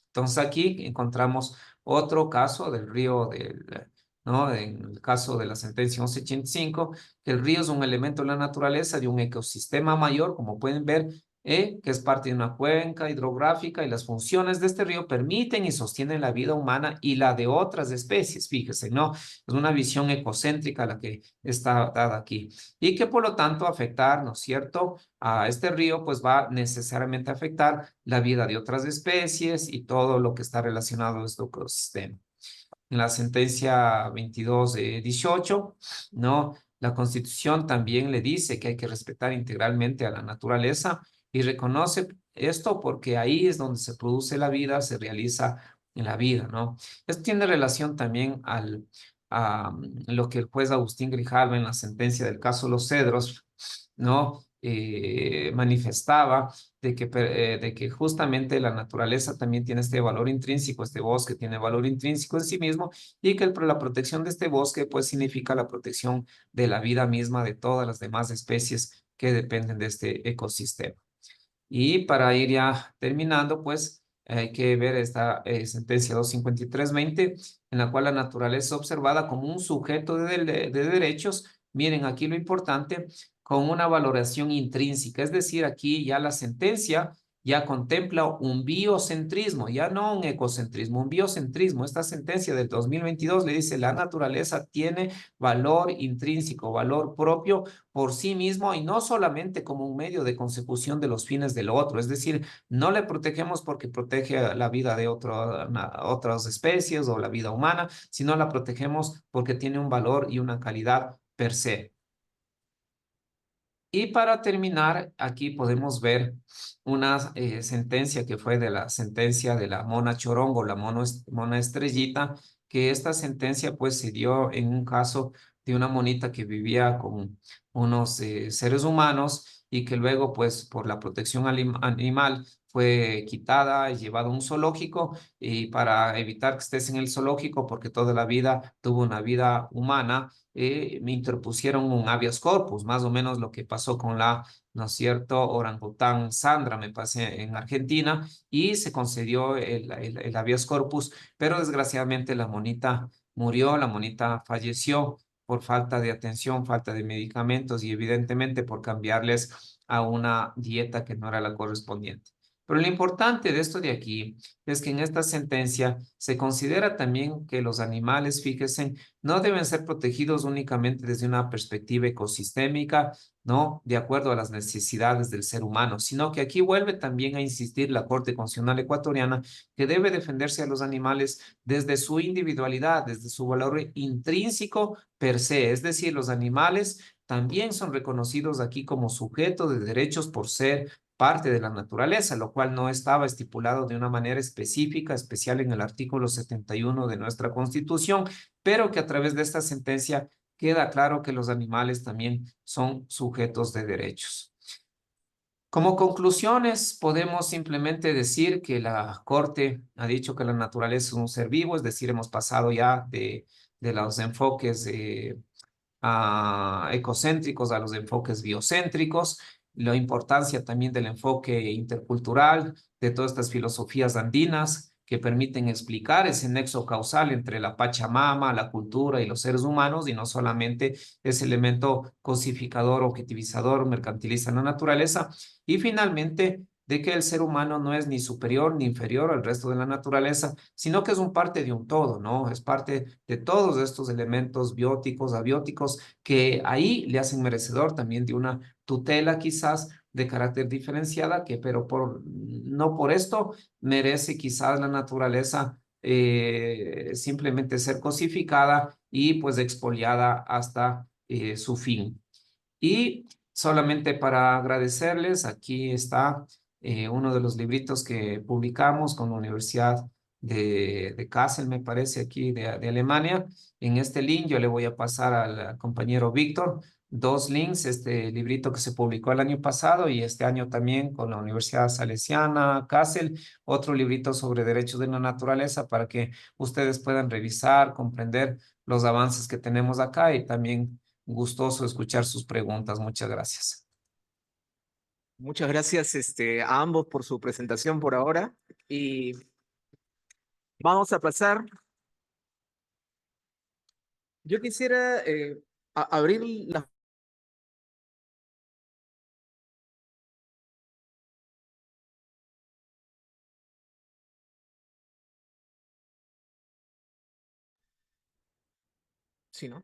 Entonces aquí encontramos otro caso del río ¿no? En el caso de la sentencia 1185, que el río es un elemento de la naturaleza, de un ecosistema mayor, como pueden ver, que es parte de una cuenca hidrográfica, y las funciones de este río permiten y sostienen la vida humana y la de otras especies. Fíjese, ¿no? Es una visión ecocéntrica la que está dada aquí, y que por lo tanto afectar, ¿no es cierto?, a este río, pues va necesariamente a afectar la vida de otras especies y todo lo que está relacionado a este ecosistema. en la sentencia 22/18, ¿no? La Constitución también le dice que hay que respetar integralmente a la naturaleza y reconoce esto porque ahí es donde se produce la vida, se realiza en la vida, ¿no? Esto tiene relación también a lo que el juez Agustín Grijalva en la sentencia del caso Los Cedros, ¿no? Manifestaba de que justamente la naturaleza también tiene este valor intrínseco, este bosque tiene valor intrínseco en sí mismo y que la protección de este bosque pues significa la protección de la vida misma de todas las demás especies que dependen de este ecosistema. Y para ir ya terminando, pues hay que ver esta sentencia 253/20, en la cual la naturaleza es observada como un sujeto de derechos. Miren, aquí lo importante, con una valoración intrínseca, es decir, aquí ya la sentencia ya contempla un biocentrismo, ya no un ecocentrismo, un biocentrismo. Esta sentencia del 2022 le dice, la naturaleza tiene valor intrínseco, valor propio por sí mismo y no solamente como un medio de consecución de los fines del otro. Es decir, no le protegemos porque protege la vida de otras especies o la vida humana, sino la protegemos porque tiene un valor y una calidad per se. Y para terminar, aquí podemos ver una sentencia que fue de la sentencia de la mona chorongo, la mona estrellita, que esta sentencia pues se dio en un caso de una monita que vivía con unos seres humanos y que luego pues por la protección animal fue quitada y llevada a un zoológico y para evitar que estés en el zoológico porque toda la vida tuvo una vida humana me interpusieron un habeas corpus, más o menos lo que pasó con la, ¿no es cierto?, orangután Sandra, me pasé en Argentina, y se concedió el habeas corpus, pero desgraciadamente la monita murió, la monita falleció por falta de atención, falta de medicamentos y evidentemente por cambiarles a una dieta que no era la correspondiente. Pero lo importante de esto de aquí es que en esta sentencia se considera también que los animales, fíjense, no deben ser protegidos únicamente desde una perspectiva ecosistémica, ¿no? De acuerdo a las necesidades del ser humano, sino que aquí vuelve también a insistir la Corte Constitucional Ecuatoriana que debe defenderse a los animales desde su individualidad, desde su valor intrínseco per se, es decir, los animales también son reconocidos aquí como sujetos de derechos por ser parte de la naturaleza, lo cual no estaba estipulado de una manera específica, especial en el artículo 71 de nuestra Constitución, pero que a través de esta sentencia queda claro que los animales también son sujetos de derechos. Como conclusiones, podemos simplemente decir que la Corte ha dicho que la naturaleza es un ser vivo, es decir, hemos pasado ya de los enfoques ecocéntricos a los enfoques biocéntricos, la importancia también del enfoque intercultural, de todas estas filosofías andinas que permiten explicar ese nexo causal entre la Pachamama, la cultura y los seres humanos, y no solamente ese elemento cosificador, objetivizador, mercantilista en la naturaleza. Y finalmente, de que el ser humano no es ni superior ni inferior al resto de la naturaleza, sino que es un parte de un todo, ¿no? Es parte de todos estos elementos bióticos, abióticos, que ahí le hacen merecedor también de una tutela quizás de carácter diferenciada, que pero no por esto merece quizás la naturaleza simplemente ser cosificada y pues expoliada hasta su fin. Y solamente para agradecerles, aquí está uno de los libritos que publicamos con la Universidad de Kassel, me parece, aquí de Alemania. En este link yo le voy a pasar al compañero Víctor dos links, este librito que se publicó el año pasado y este año también con la Universidad Salesiana Kassel, otro librito sobre derechos de la naturaleza para que ustedes puedan revisar, comprender los avances que tenemos acá y también gustoso escuchar sus preguntas. Muchas gracias. Muchas gracias a ambos por su presentación por ahora y vamos a pasar. Yo quisiera abrir la... Sí, ¿no?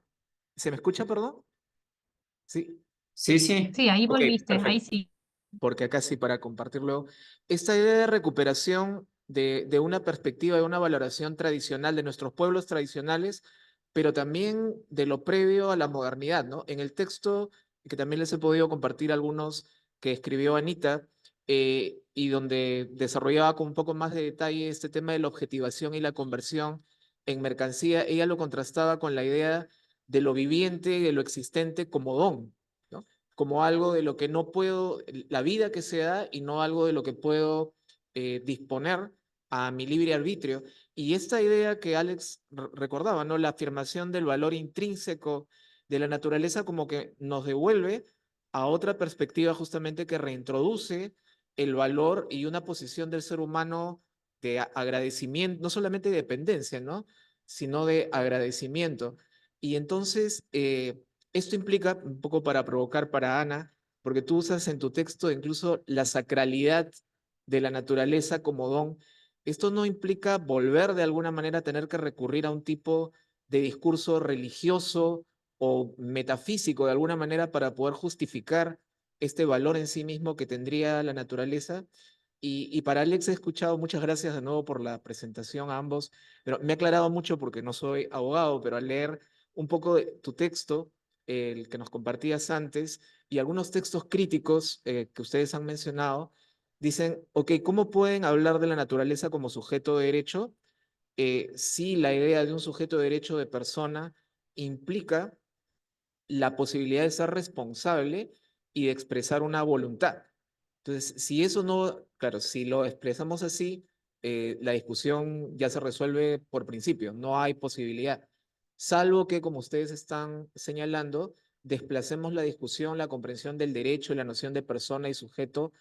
¿Se me escucha, perdón? Sí. Sí, sí. Sí, ahí Ok, volviste, ahí perfecto. sí. Porque acá sí para compartirlo. Esta idea de recuperación de una perspectiva, de una valoración tradicional de nuestros pueblos tradicionales, pero también de lo previo a la modernidad, ¿no? En el texto, que también les he podido compartir algunos que escribió Anita, y donde desarrollaba con un poco más de detalle este tema de la objetivación y la conversión en mercancía, ella lo contrastaba con la idea de lo viviente y de lo existente como don, ¿no? Como algo de lo que no puedo, la vida que se da y no algo de lo que puedo disponer a mi libre arbitrio. Y esta idea que Alex recordaba, ¿no? La afirmación del valor intrínseco de la naturaleza como que nos devuelve a otra perspectiva justamente que reintroduce el valor y una posición del ser humano de agradecimiento, no solamente de dependencia, ¿no? Sino de agradecimiento. Y entonces, esto implica, un poco para provocar para Ana, porque tú usas en tu texto incluso la sacralidad de la naturaleza como don. Esto no implica volver de alguna manera a tener que recurrir a un tipo de discurso religioso o metafísico de alguna manera para poder justificar este valor en sí mismo que tendría la naturaleza. Y para Alex he escuchado, muchas gracias de nuevo por la presentación a ambos, pero me ha aclarado mucho porque no soy abogado, pero al leer un poco de tu texto, el que nos compartías antes, y algunos textos críticos que ustedes han mencionado, dicen, ok, ¿cómo pueden hablar de la naturaleza como sujeto de derecho si la idea de un sujeto de derecho de persona implica la posibilidad de ser responsable y de expresar una voluntad? Entonces, si eso no, claro, si lo expresamos así, la discusión ya se resuelve por principio, no hay posibilidad, salvo que, como ustedes están señalando, desplacemos la discusión, la comprensión del derecho y la noción de persona y sujeto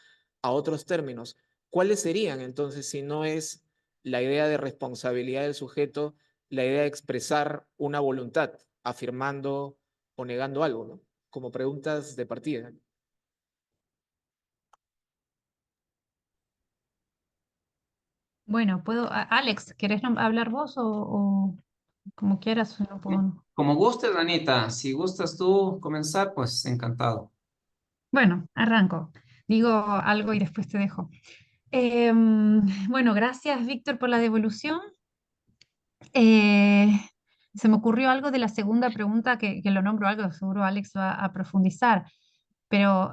a otros términos. ¿Cuáles serían entonces si no es la idea de responsabilidad del sujeto, la idea de expresar una voluntad, afirmando o negando algo, ¿no? Como preguntas de partida. Bueno, Alex, ¿querés hablar vos o como quieras? No puedo. Como gustes, Anita. Si gustas tú comenzar, pues encantado. Bueno, arranco. Digo algo y después te dejo. Bueno, gracias, Víctor, por la devolución. Eh, Se me ocurrió algo de la segunda pregunta que lo nombro algo, seguro Alex va a profundizar, pero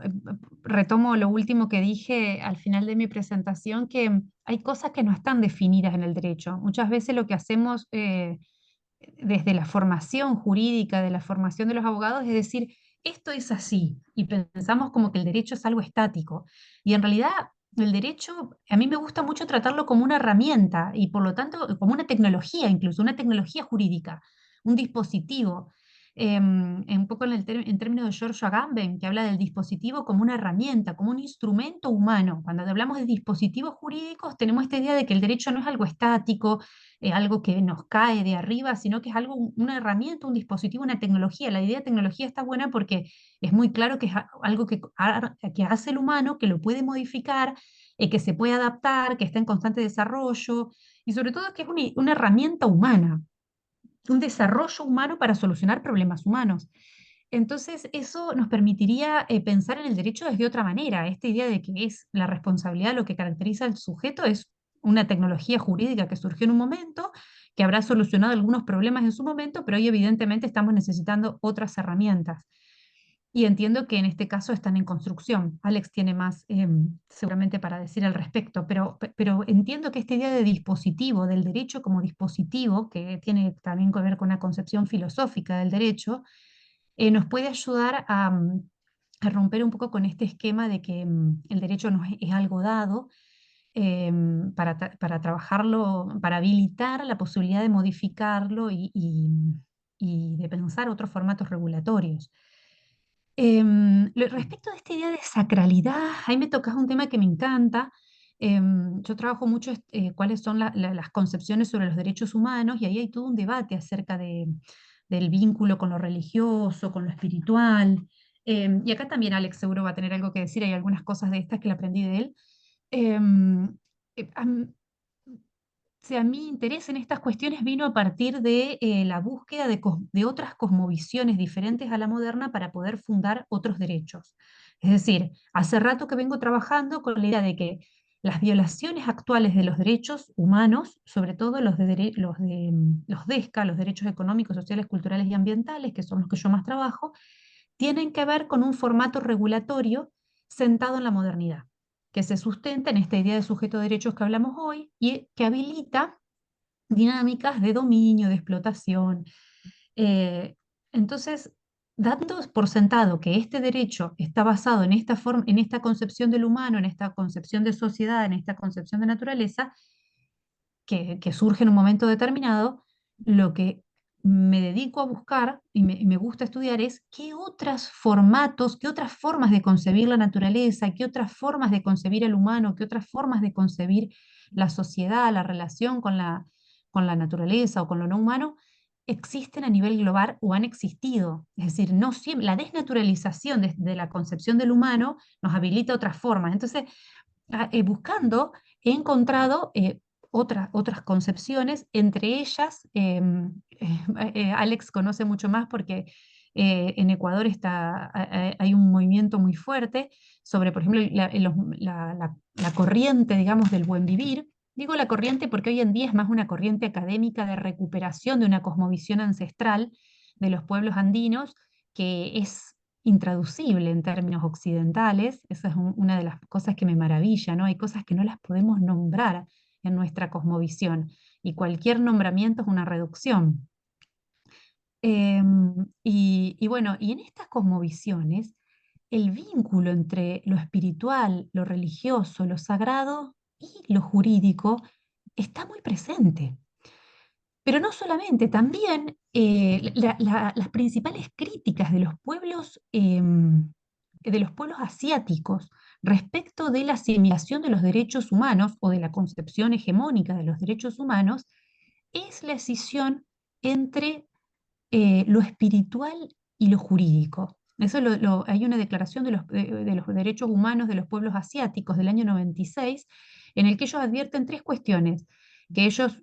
retomo lo último que dije al final de mi presentación, que hay cosas que no están definidas en el derecho. Muchas veces lo que hacemos desde la formación jurídica, de la formación de los abogados, es decir, esto es así, y pensamos como que el derecho es algo estático. Y en realidad el derecho, a mí me gusta mucho tratarlo como una herramienta y por lo tanto como una tecnología, incluso una tecnología jurídica, un dispositivo. Un poco en términos de George Agamben, que habla del dispositivo como una herramienta, como un instrumento humano. Cuando hablamos de dispositivos jurídicos, tenemos esta idea de que el derecho no es algo estático, algo que nos cae de arriba, sino que es algo, una herramienta, un dispositivo, una tecnología. La idea de tecnología está buena porque es muy claro que es algo que hace el humano, que lo puede modificar, que se puede adaptar, que está en constante desarrollo y sobre todo que es una herramienta humana, un desarrollo humano para solucionar problemas humanos. Entonces, eso nos permitiría pensar en el derecho desde otra manera. Esta idea de que es la responsabilidad lo que caracteriza al sujeto es una tecnología jurídica que surgió en un momento, que habrá solucionado algunos problemas en su momento, pero hoy evidentemente estamos necesitando otras herramientas. Y entiendo que en este caso están en construcción. Alex tiene más seguramente para decir al respecto, pero entiendo que esta idea de dispositivo, del derecho como dispositivo, que tiene también que ver con una concepción filosófica del derecho, nos puede ayudar a romper un poco con este esquema de que el derecho no es algo dado, para trabajarlo, para habilitar la posibilidad de modificarlo y de pensar otros formatos regulatorios. Respecto de esta idea de sacralidad, ahí me tocas un tema que me encanta. Yo trabajo mucho cuáles son las concepciones sobre los derechos humanos y ahí hay todo un debate acerca del vínculo con lo religioso, con lo espiritual. Y acá también Alex seguro va a tener algo que decir, hay algunas cosas de estas que le aprendí de él. Em, eh, am- sea, mi interés en estas cuestiones vino a partir de la búsqueda de otras cosmovisiones diferentes a la moderna para poder fundar otros derechos. Es decir, hace rato que vengo trabajando con la idea de que las violaciones actuales de los derechos humanos, sobre todo los DESCA, los derechos económicos, sociales, culturales y ambientales, que son los que yo más trabajo, tienen que ver con un formato regulatorio sentado en la modernidad, que se sustenta en esta idea de sujeto de derechos que hablamos hoy y que habilita dinámicas de dominio, de explotación. Eh, entonces, dando por sentado que este derecho está basado en esta forma, en esta concepción del humano, en esta concepción de sociedad, en esta concepción de naturaleza, que surge en un momento determinado, lo que me dedico a buscar y me gusta estudiar es qué otros formatos, qué otras formas de concebir la naturaleza, qué otras formas de concebir el humano, qué otras formas de concebir la sociedad, la relación con la naturaleza o con lo no humano, existen a nivel global o han existido. Es decir, no siempre, la desnaturalización de la concepción del humano nos habilita otras formas. Entonces, buscando, he encontrado otras concepciones, entre ellas, Alex conoce mucho más porque en Ecuador hay un movimiento muy fuerte sobre, por ejemplo, la corriente, digamos, del buen vivir. Digo la corriente porque hoy en día es más una corriente académica de recuperación de una cosmovisión ancestral de los pueblos andinos que es intraducible en términos occidentales. Esa es una de las cosas que me maravilla, ¿no? Hay cosas que no las podemos nombrar en nuestra cosmovisión y cualquier nombramiento es una reducción. Y bueno, y en estas cosmovisiones, el vínculo entre lo espiritual, lo religioso, lo sagrado y lo jurídico está muy presente. Pero no solamente, también las principales críticas de los pueblos asiáticos respecto de la asimilación de los derechos humanos o de la concepción hegemónica de los derechos humanos es la escisión entre lo espiritual y lo jurídico. Hay una declaración de los derechos humanos de los pueblos asiáticos del año 96 en el que ellos advierten tres cuestiones que ellos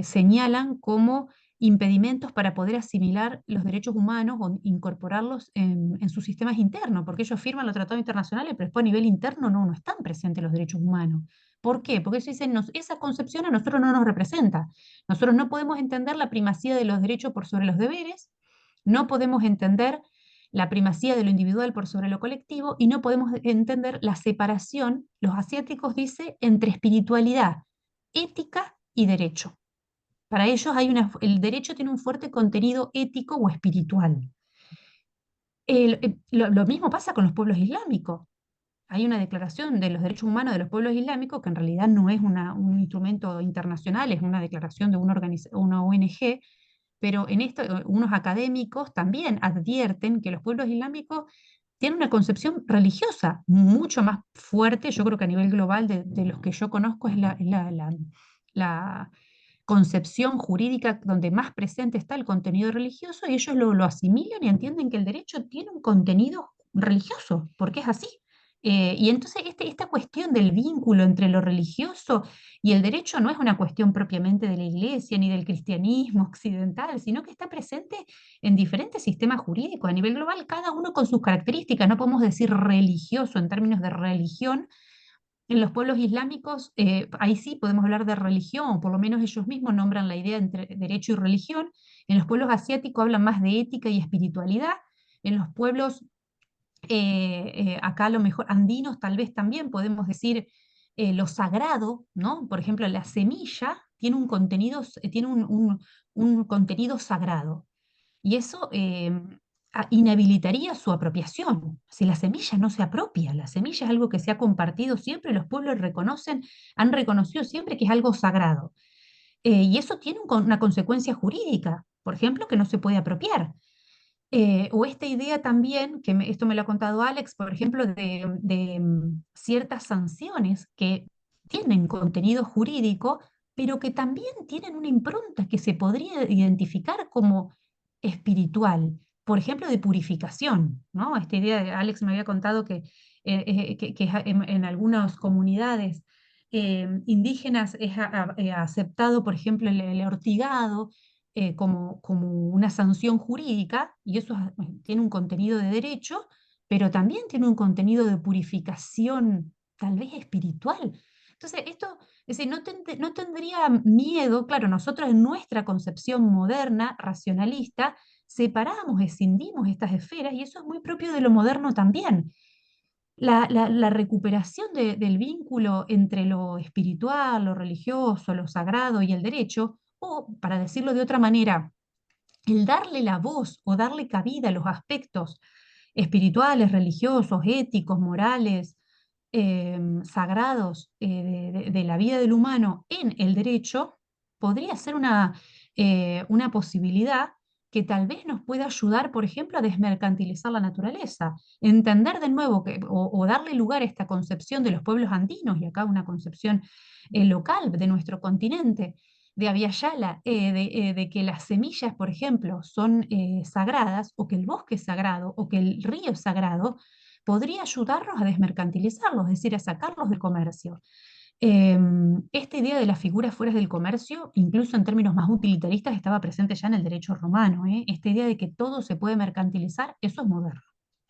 señalan como impedimentos para poder asimilar los derechos humanos o incorporarlos en sus sistemas internos, porque ellos firman los tratados internacionales, pero después a nivel interno no están presentes los derechos humanos. ¿Por qué? Porque ellos dicen, esa concepción a nosotros no nos representa. Nosotros no podemos entender la primacía de los derechos por sobre los deberes, no podemos entender la primacía de lo individual por sobre lo colectivo y no podemos entender la separación, los asiáticos dicen, entre espiritualidad, ética y derecho. Para ellos el derecho tiene un fuerte contenido ético o espiritual. Lo mismo pasa con los pueblos islámicos. Hay una declaración de los derechos humanos de los pueblos islámicos que en realidad no es un instrumento internacional, es una declaración de una ONG, pero en esto unos académicos también advierten que los pueblos islámicos tienen una concepción religiosa mucho más fuerte. Yo creo que a nivel global de los que yo conozco es la concepción jurídica donde más presente está el contenido religioso y ellos lo asimilan y entienden que el derecho tiene un contenido religioso, porque es así. Y entonces esta cuestión del vínculo entre lo religioso y el derecho no es una cuestión propiamente de la Iglesia ni del cristianismo occidental, sino que está presente en diferentes sistemas jurídicos a nivel global, cada uno con sus características. No podemos decir religioso en términos de religión. En los pueblos islámicos, ahí sí podemos hablar de religión, o por lo menos ellos mismos nombran la idea entre derecho y religión. En los pueblos asiáticos hablan más de ética y espiritualidad. En los pueblos, acá a lo mejor andinos, tal vez también podemos decir lo sagrado, ¿no? Por ejemplo, la semilla tiene un contenido, tiene un contenido sagrado. Y eso inhabilitaría su apropiación. Si la semilla no se apropia, la semilla es algo que se ha compartido siempre, los pueblos han reconocido siempre que es algo sagrado. Y eso tiene una consecuencia jurídica, por ejemplo, que no se puede apropiar. O esta idea también, esto me lo ha contado Alex, por ejemplo, de ciertas sanciones que tienen contenido jurídico, pero que también tienen una impronta que se podría identificar como espiritual, por ejemplo, de purificación, ¿no? Esta idea, Alex me había contado que en algunas comunidades indígenas es aceptado, por ejemplo, el ortigado como una sanción jurídica, y eso tiene un contenido de derecho, pero también tiene un contenido de purificación tal vez espiritual. Entonces, esto, es decir, no tendría miedo, claro, nosotros en nuestra concepción moderna, racionalista, separamos, escindimos estas esferas y eso es muy propio de lo moderno también. La recuperación del vínculo entre lo espiritual, lo religioso, lo sagrado y el derecho, o para decirlo de otra manera, el darle la voz o darle cabida a los aspectos espirituales, religiosos, éticos, morales, sagrados de la vida del humano en el derecho, podría ser una posibilidad que tal vez nos pueda ayudar, por ejemplo, a desmercantilizar la naturaleza, entender de nuevo o darle lugar a esta concepción de los pueblos andinos, y acá una concepción local de nuestro continente, de Abiyala, de que las semillas, por ejemplo, son sagradas, o que el bosque es sagrado, o que el río es sagrado, podría ayudarnos a desmercantilizarlos, es decir, a sacarlos del comercio. Esta idea de las figuras fuera del comercio, incluso en términos más utilitaristas, estaba presente ya en el derecho romano. Esta idea de que todo se puede mercantilizar, eso es moderno.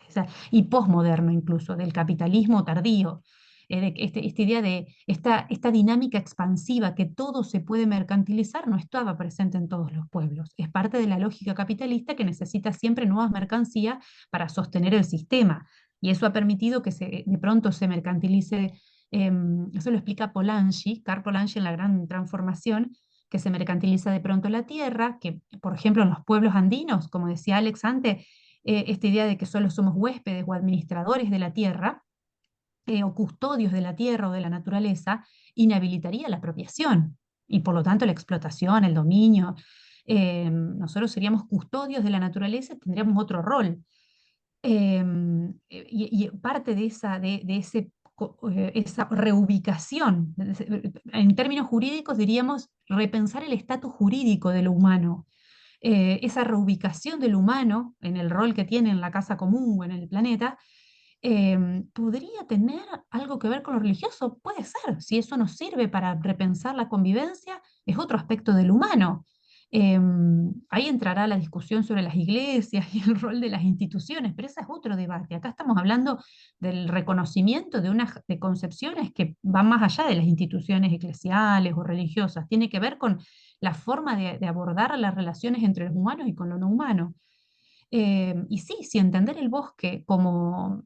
O sea, y posmoderno incluso, del capitalismo tardío. Esta idea de esta dinámica expansiva que todo se puede mercantilizar no estaba presente en todos los pueblos. Es parte de la lógica capitalista que necesita siempre nuevas mercancías para sostener el sistema. Y eso ha permitido que de pronto se mercantilice. Eso lo explica Polanyi, Karl Polanyi en La Gran Transformación, que se mercantiliza de pronto la tierra, que por ejemplo en los pueblos andinos, como decía Alex antes, esta idea de que solo somos huéspedes o administradores de la tierra, o custodios de la tierra o de la naturaleza, inhabilitaría la apropiación y por lo tanto la explotación, el dominio. Nosotros seríamos custodios de la naturaleza, tendríamos otro rol. Y parte de esa reubicación, en términos jurídicos diríamos repensar el estatus jurídico de lo humano, esa reubicación del humano en el rol que tiene en la casa común o en el planeta, ¿podría tener algo que ver con lo religioso? Puede ser, si eso nos sirve para repensar la convivencia, es otro aspecto del humano. Ahí entrará la discusión sobre las iglesias y el rol de las instituciones, pero ese es otro debate. Acá estamos hablando del reconocimiento de concepciones que van más allá de las instituciones eclesiales o religiosas. Tiene que ver con la forma de abordar las relaciones entre los humanos y con lo no humano. Y sí, si entender el bosque como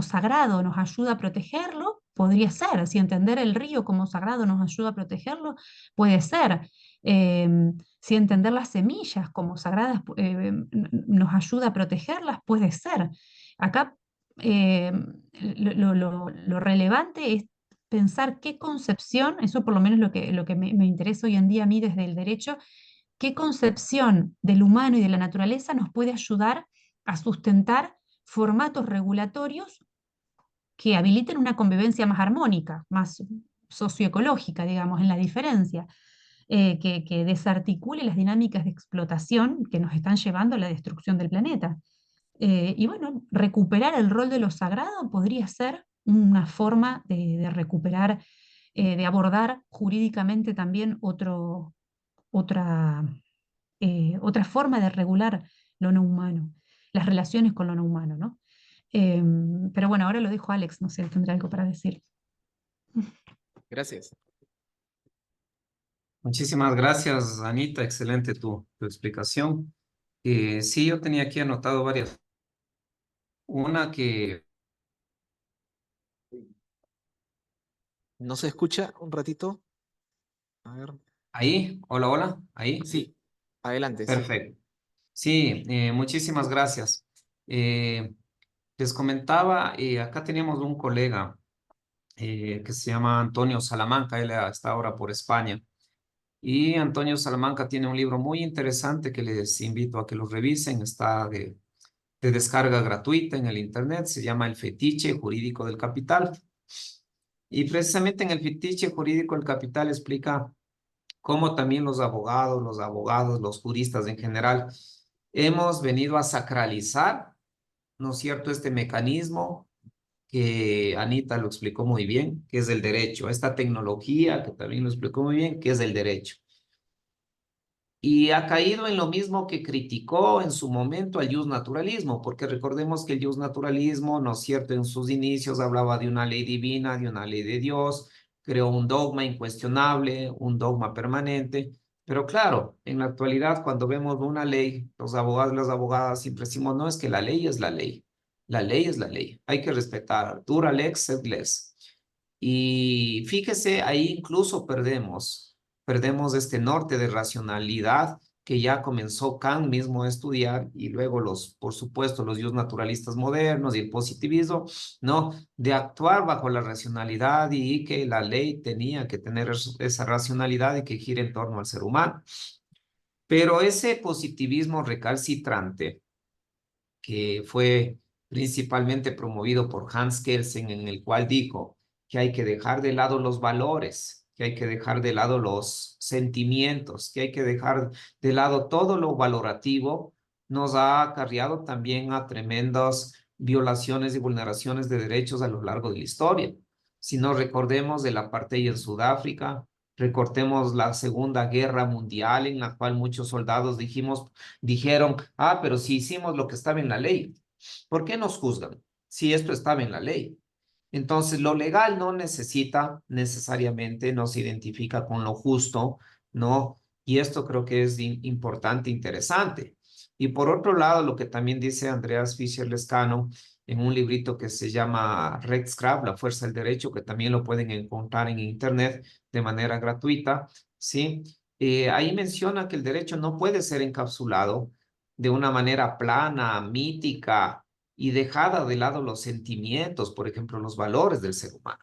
sagrado nos ayuda a protegerlo, podría ser. Si entender el río como sagrado nos ayuda a protegerlo, puede ser. Si entender las semillas como sagradas nos ayuda a protegerlas, puede ser. Acá eh, lo relevante es pensar qué concepción, eso por lo menos lo que me interesa hoy en día a mí desde el derecho, qué concepción del humano y de la naturaleza nos puede ayudar a sustentar formatos regulatorios que habiliten una convivencia más armónica, más socioecológica, digamos, en la diferencia, que desarticule las dinámicas de explotación que nos están llevando a la destrucción del planeta. Y bueno, recuperar el rol de lo sagrado podría ser una forma de recuperar, de abordar jurídicamente también otra, otra forma de regular lo no humano, las relaciones con lo no humano, ¿no? Pero bueno, ahora lo dejo a Alex, no sé, tendrá algo para decir. Gracias. Muchísimas gracias, Anita. Excelente tu explicación. Sí, yo tenía aquí anotado varias. Una que ¿No se escucha un ratito? A ver. ahí, hola, hola, ahí. Sí, adelante, sí. Perfecto. Sí, muchísimas gracias. Eh, Les comentaba, acá teníamos un colega que se llama Antonio Salamanca, él está ahora por España. Y Antonio Salamanca tiene un libro muy interesante que les invito a que lo revisen, está de descarga gratuita en el internet, se llama El fetiche jurídico del capital. Y precisamente en el fetiche jurídico del capital explica cómo también los juristas en general, hemos venido a sacralizar, ¿no es cierto?, este mecanismo que Anita lo explicó muy bien, que es el derecho, esta tecnología que también lo explicó muy bien, que es el derecho. Y ha caído en lo mismo que criticó en su momento al justnaturalismo, porque recordemos que el justnaturalismo, ¿no es cierto?, en sus inicios hablaba de una ley divina, de una ley de Dios, creó un dogma incuestionable, un dogma permanente. Pero claro, en la actualidad, cuando vemos una ley, los abogados y las abogadas siempre decimos, no, es que la ley es la ley. La ley es la ley. Hay que respetar. Dura lex, sed lex. Y fíjese, ahí incluso perdemos este norte de racionalidad que ya comenzó Kant mismo a estudiar y luego por supuesto, los naturalistas modernos y el positivismo, ¿no? De actuar bajo la racionalidad y que la ley tenía que tener esa racionalidad y que gire en torno al ser humano. Pero ese positivismo recalcitrante que fue principalmente promovido por Hans Kelsen, en el cual dijo que hay que dejar de lado los valores, que hay que dejar de lado los sentimientos, que hay que dejar de lado todo lo valorativo, nos ha acarreado también a tremendas violaciones y vulneraciones de derechos a lo largo de la historia. Si nos recordemos el apartheid en Sudáfrica, recordemos la Segunda Guerra Mundial, en la cual muchos soldados dijeron, pero si hicimos lo que estaba en la ley, ¿por qué nos juzgan si esto estaba en la ley? Entonces, lo legal no necesita necesariamente, no se identifica con lo justo, ¿no? Y esto creo que es importante, interesante. Y por otro lado, lo que también dice Andreas Fischer-Lescano en un librito que se llama Rechtskraft, La Fuerza del Derecho, que también lo pueden encontrar en Internet de manera gratuita, ¿sí? Ahí menciona que el derecho no puede ser encapsulado de una manera plana, mítica y dejada de lado los sentimientos, por ejemplo, los valores del ser humano,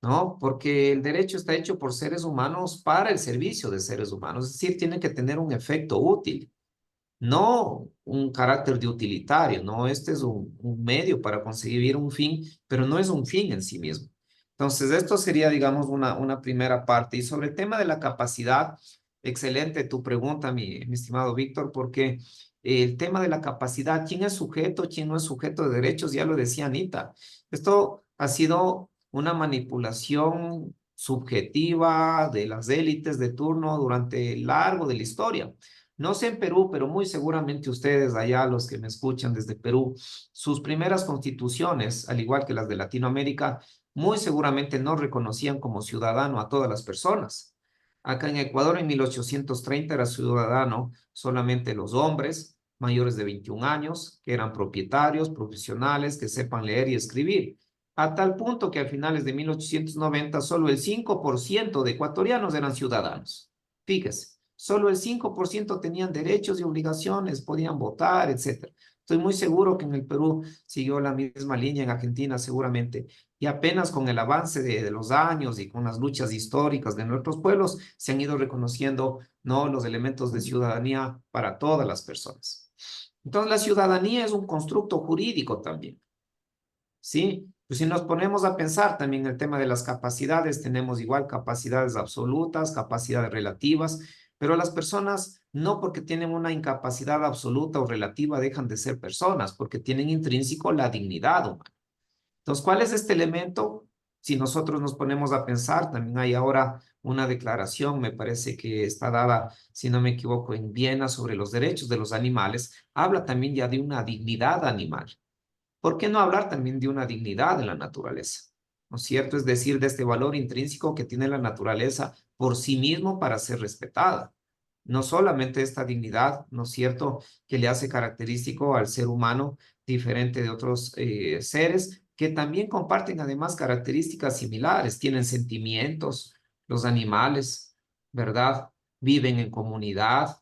¿no? Porque el derecho está hecho por seres humanos para el servicio de seres humanos, es decir, tiene que tener un efecto útil, no un carácter de utilitario, ¿no? Este es un medio para conseguir un fin, pero no es un fin en sí mismo. Entonces, esto sería, digamos, una primera parte. Y sobre el tema de la capacidad, excelente tu pregunta, mi estimado Víctor, porque el tema de la capacidad, quién es sujeto, quién no es sujeto de derechos, ya lo decía Anita. Esto ha sido una manipulación subjetiva de las élites de turno durante largo de la historia. No sé en Perú, pero muy seguramente ustedes allá, los que me escuchan desde Perú, sus primeras constituciones, al igual que las de Latinoamérica, muy seguramente no reconocían como ciudadano a todas las personas. Acá en Ecuador en 1830 era ciudadano solamente los hombres mayores de 21 años, que eran propietarios, profesionales, que sepan leer y escribir. A tal punto que a finales de 1890 solo el 5% de ecuatorianos eran ciudadanos. Fíjese. Solo el 5% tenían derechos y obligaciones, podían votar, etc. Estoy muy seguro que en el Perú siguió la misma línea, en Argentina seguramente. Y apenas con el avance de los años y con las luchas históricas de nuestros pueblos, se han ido reconociendo, ¿no?, los elementos de ciudadanía para todas las personas. Entonces, la ciudadanía es un constructo jurídico también, ¿sí? Pues si nos ponemos a pensar también el tema de las capacidades, tenemos igual capacidades absolutas, capacidades relativas, pero las personas no porque tienen una incapacidad absoluta o relativa dejan de ser personas, porque tienen intrínseco la dignidad humana. Entonces, ¿cuál es este elemento? Si nosotros nos ponemos a pensar, también hay ahora una declaración, me parece que está dada, si no me equivoco, en Viena sobre los derechos de los animales, habla también ya de una dignidad animal. ¿Por qué no hablar también de una dignidad en la naturaleza? ¿No es cierto? Es decir, de este valor intrínseco que tiene la naturaleza por sí mismo para ser respetada. No solamente esta dignidad, ¿no es cierto?, que le hace característico al ser humano diferente de otros seres que también comparten además características similares, tienen sentimientos, los animales, ¿verdad? Viven en comunidad,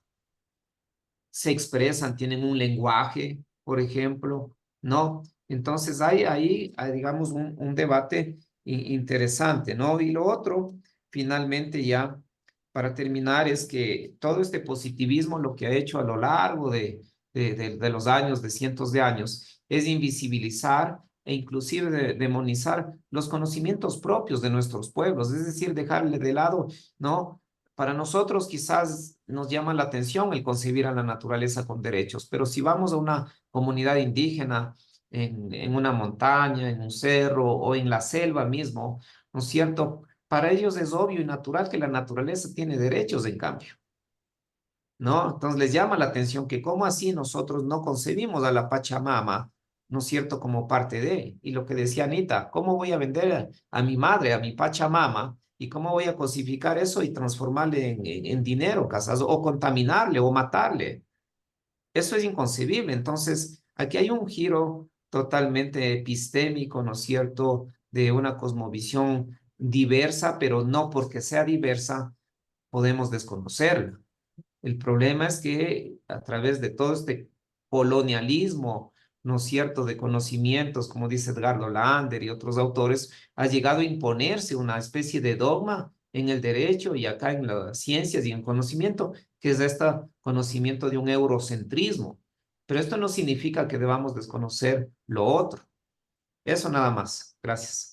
se expresan, tienen un lenguaje, por ejemplo, ¿no? Entonces hay digamos, un debate interesante, ¿no? Y lo otro, finalmente ya, para terminar, es que todo este positivismo lo que ha hecho a lo largo de los años, de cientos de años, es invisibilizar e inclusive demonizar los conocimientos propios de nuestros pueblos, es decir, dejarle de lado, ¿no? Para nosotros quizás nos llama la atención el concebir a la naturaleza con derechos, pero si vamos a una comunidad indígena, en una montaña, en un cerro o en la selva mismo, ¿no es cierto? Para ellos es obvio y natural que la naturaleza tiene derechos en cambio. ¿no? Entonces les llama la atención que cómo así nosotros no concebimos a la Pachamama, ¿no es cierto?, como parte de, y lo que decía Anita, ¿cómo voy a vender a mi madre, a mi Pachamama, y cómo voy a cosificar eso y transformarle en dinero, casas, o contaminarle o matarle? Eso es inconcebible. Entonces, aquí hay un giro totalmente epistémico, ¿no es cierto?, de una cosmovisión diversa, pero no porque sea diversa podemos desconocerla. El problema es que a través de todo este colonialismo, ¿no es cierto?, de conocimientos, como dice Edgardo Lander y otros autores, ha llegado a imponerse una especie de dogma en el derecho y acá en las ciencias y en conocimiento, que es este conocimiento de un eurocentrismo. Pero esto no significa que debamos desconocer lo otro. Eso nada más. Gracias.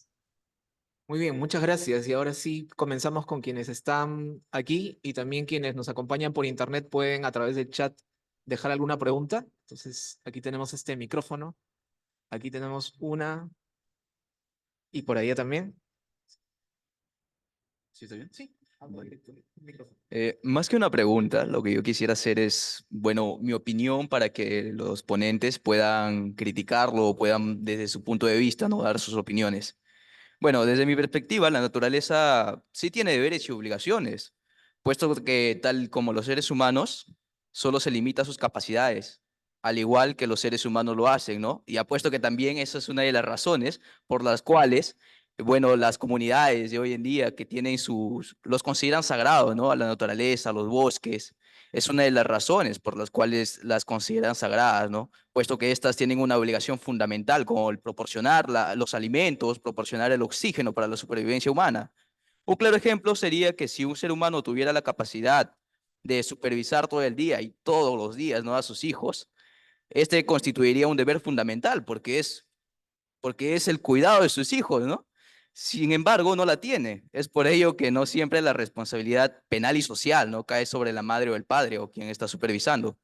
Muy bien, muchas gracias. Y ahora sí, comenzamos con quienes están aquí y también quienes nos acompañan por internet pueden a través del chat dejar alguna pregunta. Entonces, aquí tenemos este micrófono. Aquí tenemos una y por allá también. ¿Sí está bien? Sí. Micrófono. Más que una pregunta, lo que yo quisiera hacer es, bueno, mi opinión para que los ponentes puedan criticarlo o puedan, desde su punto de vista, no dar sus opiniones. Bueno, desde mi perspectiva, la naturaleza sí tiene deberes y obligaciones, puesto que tal como los seres humanos, solo se limita a sus capacidades, al igual que los seres humanos lo hacen, ¿no? Y apuesto que también esa es una de las razones por las cuales, bueno, las comunidades de hoy en día que tienen los consideran sagrados, ¿no? A la naturaleza, a los bosques, es una de las razones por las cuales las consideran sagradas, ¿no? Puesto que éstas tienen una obligación fundamental, como el proporcionar los alimentos, proporcionar el oxígeno para la supervivencia humana. Un claro ejemplo sería que si un ser humano tuviera la capacidad de supervisar todo el día y todos los días, ¿no?, a sus hijos, este constituiría un deber fundamental, porque es el cuidado de sus hijos, ¿no? Sin embargo, no la tiene. Es por ello que no siempre la responsabilidad penal y social, ¿no?, cae sobre la madre o el padre o quien está supervisando.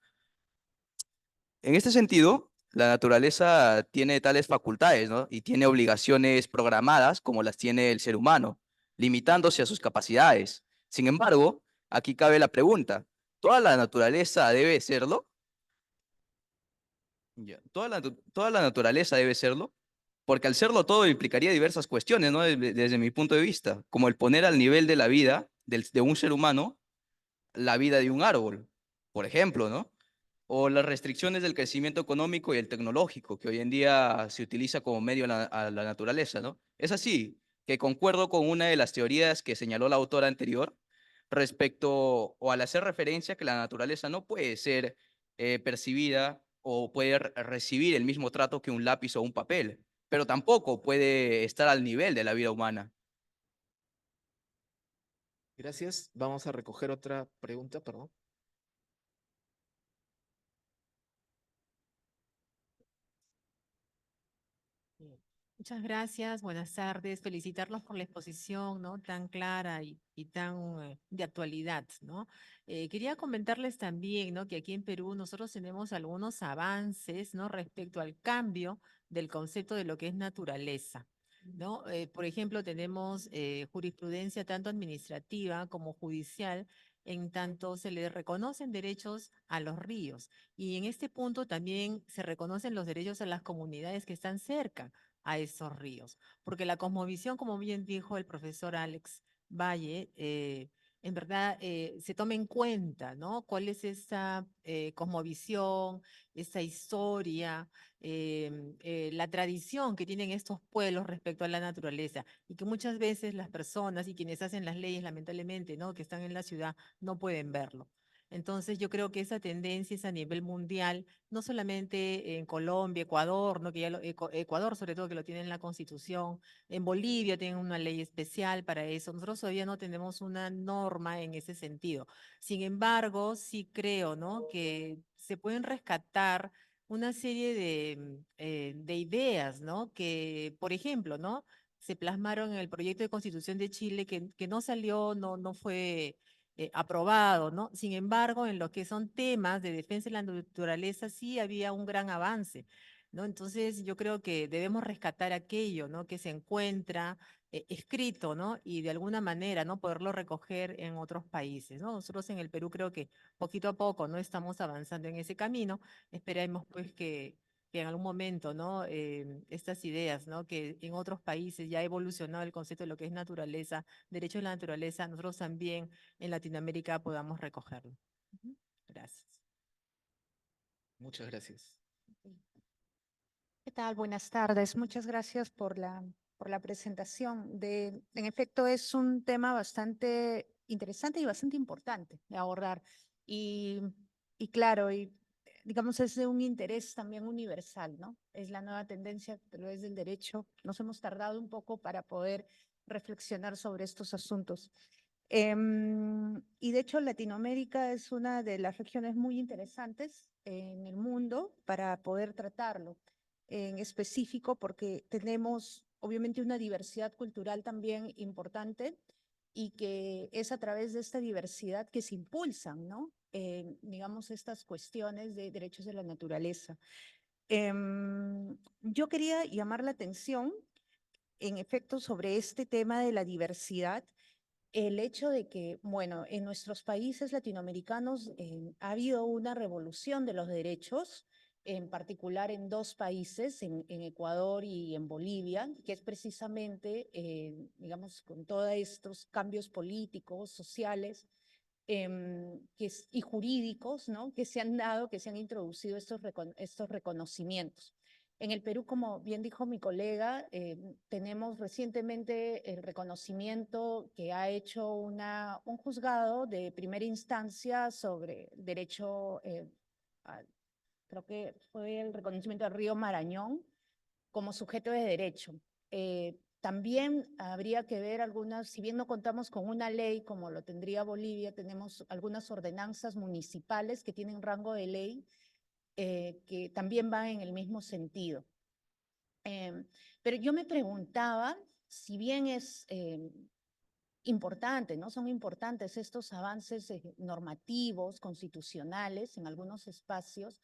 En este sentido, la naturaleza tiene tales facultades, ¿no?, y tiene obligaciones programadas como las tiene el ser humano, limitándose a sus capacidades. Sin embargo, aquí cabe la pregunta, ¿toda la naturaleza debe serlo? ¿Toda la naturaleza debe serlo? Porque al serlo todo implicaría diversas cuestiones, ¿no?, desde mi punto de vista, como el poner al nivel de la vida de un ser humano la vida de un árbol, por ejemplo, ¿no? O las restricciones del crecimiento económico y el tecnológico, que hoy en día se utiliza como medio a la naturaleza, ¿no? Es así, que concuerdo con una de las teorías que señaló la autora anterior respecto o al hacer referencia que la naturaleza no puede ser percibida o puede recibir el mismo trato que un lápiz o un papel, pero tampoco puede estar al nivel de la vida humana. Gracias. Vamos a recoger otra pregunta, perdón. Muchas gracias, buenas tardes. Felicitarlos por la exposición, ¿no?, tan clara y tan de actualidad, ¿no? Quería comentarles también, ¿no?, que aquí en Perú nosotros tenemos algunos avances, ¿no?, respecto al cambio del concepto de lo que es naturaleza, ¿no? Por ejemplo, tenemos jurisprudencia tanto administrativa como judicial, en tanto se le reconocen derechos a los ríos. Y en este punto también se reconocen los derechos a las comunidades que están cerca a esos ríos. Porque la cosmovisión, como bien dijo el profesor Alex Valle, en verdad se toma en cuenta, ¿no?, cuál es esa cosmovisión, esa historia, la tradición que tienen estos pueblos respecto a la naturaleza y que muchas veces las personas y quienes hacen las leyes, lamentablemente, ¿no?, que están en la ciudad, no pueden verlo. Entonces yo creo que esa tendencia es a nivel mundial, no solamente en Colombia, Ecuador, ¿no?, que ya Ecuador sobre todo que lo tiene en la Constitución, en Bolivia tienen una ley especial para eso. Nosotros todavía no tenemos una norma en ese sentido. Sin embargo, sí creo, ¿no?, que se pueden rescatar una serie de ideas, ¿no?, que, por ejemplo, ¿no?, se plasmaron en el proyecto de Constitución de Chile que no salió, no fue aprobado, ¿no? Sin embargo, en lo que son temas de defensa de la naturaleza sí había un gran avance, ¿no? Entonces yo creo que debemos rescatar aquello, ¿no? Que se encuentra escrito, ¿no? Y de alguna manera, ¿no? Poderlo recoger en otros países, ¿no? Nosotros en el Perú creo que poquito a poco, ¿no? Estamos avanzando en ese camino. Esperemos pues que en algún momento, ¿no? Estas ideas, ¿no? Que en otros países ya ha evolucionado el concepto de lo que es naturaleza, derechos de la naturaleza, nosotros también en Latinoamérica podamos recogerlo. Ujú. Gracias. Muchas gracias. ¿Qué tal? Buenas tardes. Muchas gracias por la presentación. En efecto, es un tema bastante interesante y bastante importante de abordar. Y claro, digamos, es de un interés también universal, ¿no? Es la nueva tendencia a través del derecho. Nos hemos tardado un poco para poder reflexionar sobre estos asuntos. Y de hecho, Latinoamérica es una de las regiones muy interesantes en el mundo para poder tratarlo en específico porque tenemos obviamente una diversidad cultural también importante y que es a través de esta diversidad que se impulsan, ¿no? Digamos, estas cuestiones de derechos de la naturaleza. Yo quería llamar la atención, en efecto, sobre este tema de la diversidad, el hecho de que, bueno, en nuestros países latinoamericanos ha habido una revolución de los derechos, en particular en dos países, en Ecuador y en Bolivia, que es precisamente, digamos, con todos estos cambios políticos, sociales y jurídicos, ¿no? Que se han dado, que se han introducido estos reconocimientos. En el Perú, como bien dijo mi colega, tenemos recientemente el reconocimiento que ha hecho un juzgado de primera instancia sobre derecho, creo que fue el reconocimiento del río Marañón como sujeto de derecho. También habría que ver algunas, si bien no contamos con una ley como lo tendría Bolivia, tenemos algunas ordenanzas municipales que tienen rango de ley que también van en el mismo sentido. Pero yo me preguntaba, si bien es importante, ¿no? Son importantes estos avances normativos, constitucionales en algunos espacios,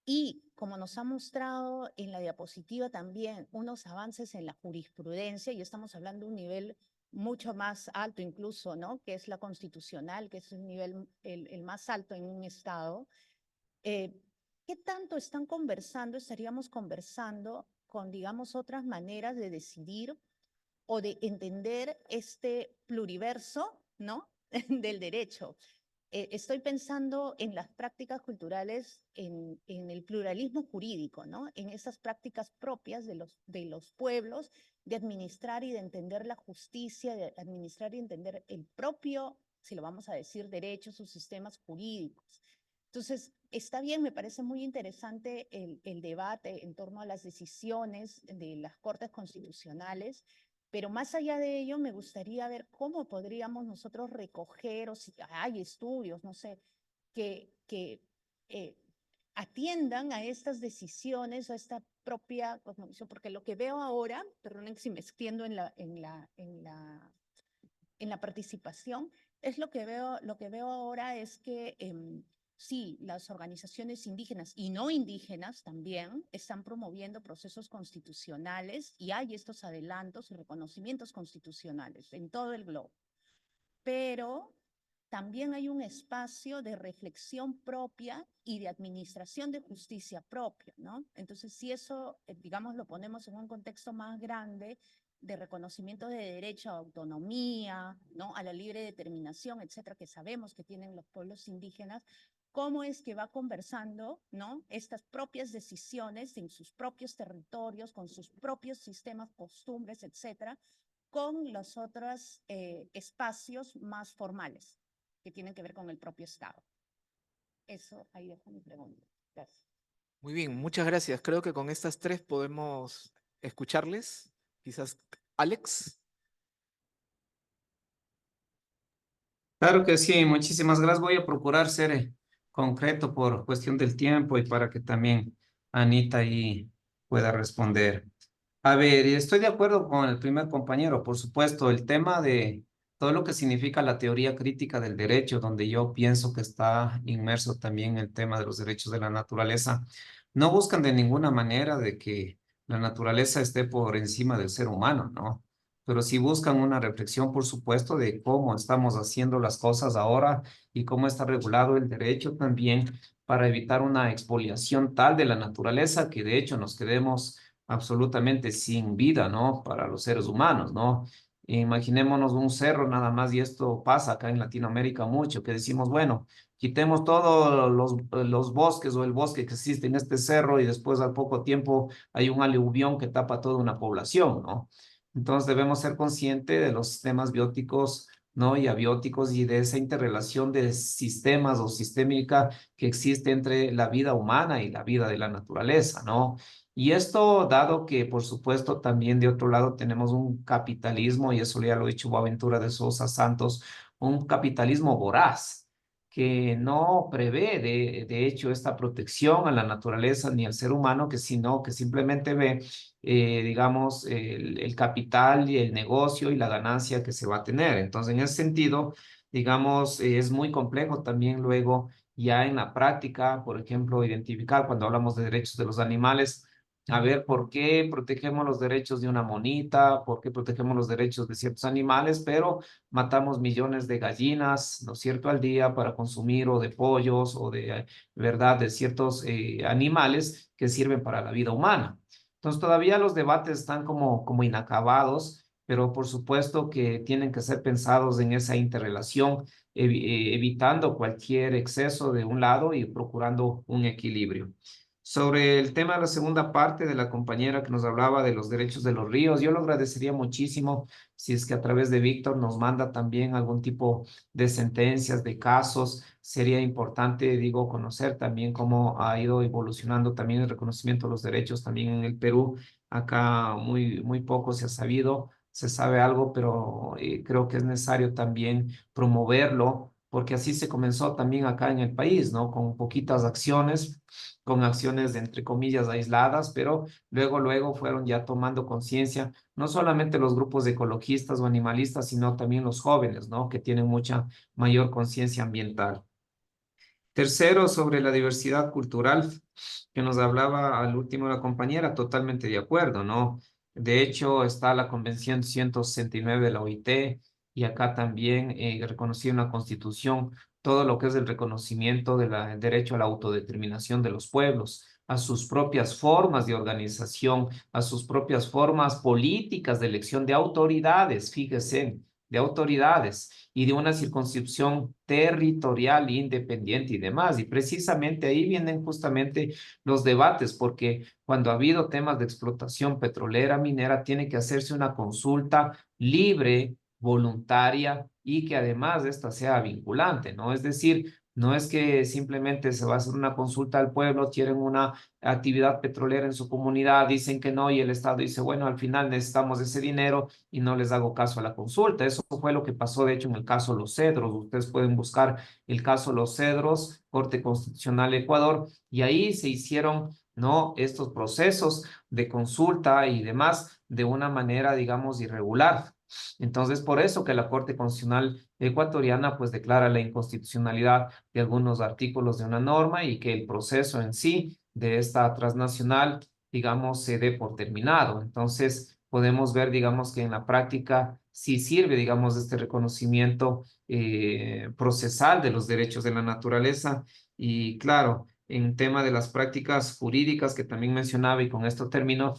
y como nos ha mostrado en la diapositiva también, unos avances en la jurisprudencia, y estamos hablando de un nivel mucho más alto incluso, ¿no? Que es la constitucional, que es el nivel el más alto en un estado. ¿Qué tanto estaríamos conversando con, digamos, otras maneras de decidir o de entender este pluriverso, ¿no? del derecho? Estoy pensando en las prácticas culturales, en el pluralismo jurídico, ¿no? En esas prácticas propias de los pueblos, de administrar y de entender la justicia, de administrar y entender el propio, si lo vamos a decir, derecho, sus sistemas jurídicos. Entonces, está bien, me parece muy interesante el debate en torno a las decisiones de las Cortes Constitucionales, pero más allá de ello, me gustaría ver cómo podríamos nosotros recoger, o si hay estudios, no sé, que atiendan a estas decisiones, a esta propia cosmovisión, porque lo que veo ahora, perdonen si me extiendo en la participación, es lo que veo ahora es que sí, las organizaciones indígenas y no indígenas también están promoviendo procesos constitucionales y hay estos adelantos y reconocimientos constitucionales en todo el globo. Pero también hay un espacio de reflexión propia y de administración de justicia propia, ¿no? Entonces, si eso, digamos, lo ponemos en un contexto más grande de reconocimiento de derecho a autonomía, ¿no? A la libre determinación, etcétera, que sabemos que tienen los pueblos indígenas, cómo es que va conversando, ¿no? Estas propias decisiones en sus propios territorios, con sus propios sistemas, costumbres, etcétera, con los otros espacios más formales que tienen que ver con el propio Estado. Eso, ahí dejo mi pregunta. Gracias. Muy bien, muchas gracias. Creo que con estas tres podemos escucharles. Quizás Alex. Claro que sí, muchísimas gracias. Voy a procurar ser concreto por cuestión del tiempo y para que también Anita ahí pueda responder. A ver, y estoy de acuerdo con el primer compañero, por supuesto, el tema de todo lo que significa la teoría crítica del derecho, donde yo pienso que está inmerso también el tema de los derechos de la naturaleza. no buscan de ninguna manera de que la naturaleza esté por encima del ser humano, ¿no? Pero sí buscan una reflexión, por supuesto, de cómo estamos haciendo las cosas ahora y cómo está regulado el derecho también para evitar una expoliación tal de la naturaleza que de hecho nos quedemos absolutamente sin vida, ¿no? Para los seres humanos, ¿no? Imaginémonos un cerro nada más, y esto pasa acá en Latinoamérica mucho, que decimos, bueno, quitemos todos los bosques o el bosque que existe en este cerro y después al poco tiempo hay un aluvión que tapa toda una población, ¿no? Entonces debemos ser conscientes de los sistemas bióticos, ¿no? Y abióticos y de esa interrelación de sistemas o sistémica que existe entre la vida humana y la vida de la naturaleza, ¿no? Y esto dado que, por supuesto, también de otro lado tenemos un capitalismo, y eso ya lo ha dicho Boaventura de Sousa Santos, un capitalismo voraz que no prevé de hecho esta protección a la naturaleza ni al ser humano, sino que simplemente ve, digamos, el capital y el negocio y la ganancia que se va a tener. Entonces, en ese sentido, digamos, es muy complejo también luego ya en la práctica, por ejemplo, identificar cuando hablamos de derechos de los animales, a ver por qué protegemos los derechos de una monita, por qué protegemos los derechos de ciertos animales, pero matamos millones de gallinas, ¿no es cierto?, al día para consumir, o de pollos, o de, ¿verdad?, de ciertos animales que sirven para la vida humana. Entonces, todavía los debates están como inacabados, pero por supuesto que tienen que ser pensados en esa interrelación, evitando cualquier exceso de un lado y procurando un equilibrio. Sobre el tema de la segunda parte de la compañera que nos hablaba de los derechos de los ríos, yo lo agradecería muchísimo si es que a través de Víctor nos manda también algún tipo de sentencias, de casos. Sería importante, digo, conocer también cómo ha ido evolucionando también el reconocimiento de los derechos también en el Perú. Acá muy poco se ha sabido, se sabe algo, pero creo que es necesario también promoverlo, porque así se comenzó también acá en el país, ¿no? Con poquitas acciones, con acciones de, entre comillas, aisladas, pero luego fueron ya tomando conciencia, no solamente los grupos de ecologistas o animalistas, sino también los jóvenes, ¿no? Que tienen mucha mayor conciencia ambiental. Tercero, sobre la diversidad cultural, que nos hablaba al último la compañera, totalmente de acuerdo, ¿no? De hecho, está la Convención 169 de la OIT, y acá también reconocida en la Constitución todo lo que es el reconocimiento del derecho a la autodeterminación de los pueblos, a sus propias formas de organización, a sus propias formas políticas de elección de autoridades, fíjese, de autoridades, y de una circunscripción territorial independiente y demás. Y precisamente ahí vienen justamente los debates, porque cuando ha habido temas de explotación petrolera, minera, tiene que hacerse una consulta libre, voluntaria, y que además esta sea vinculante, ¿no? Es decir, no es que simplemente se va a hacer una consulta al pueblo, quieren una actividad petrolera en su comunidad, dicen que no, y el Estado dice, bueno, al final necesitamos ese dinero y no les hago caso a la consulta. Eso fue lo que pasó, de hecho, en el caso Los Cedros. Ustedes pueden buscar el caso Los Cedros, Corte Constitucional de Ecuador, y ahí se hicieron, ¿no?, estos procesos de consulta y demás de una manera, digamos, irregular. Entonces, por eso que la Corte Constitucional ecuatoriana pues declara la inconstitucionalidad de algunos artículos de una norma, y que el proceso en sí de esta transnacional, digamos, se dé por terminado. Entonces, podemos ver, digamos, que en la práctica sí sirve, digamos, este reconocimiento procesal de los derechos de la naturaleza. Y claro, en tema de las prácticas jurídicas que también mencionaba, y con esto termino,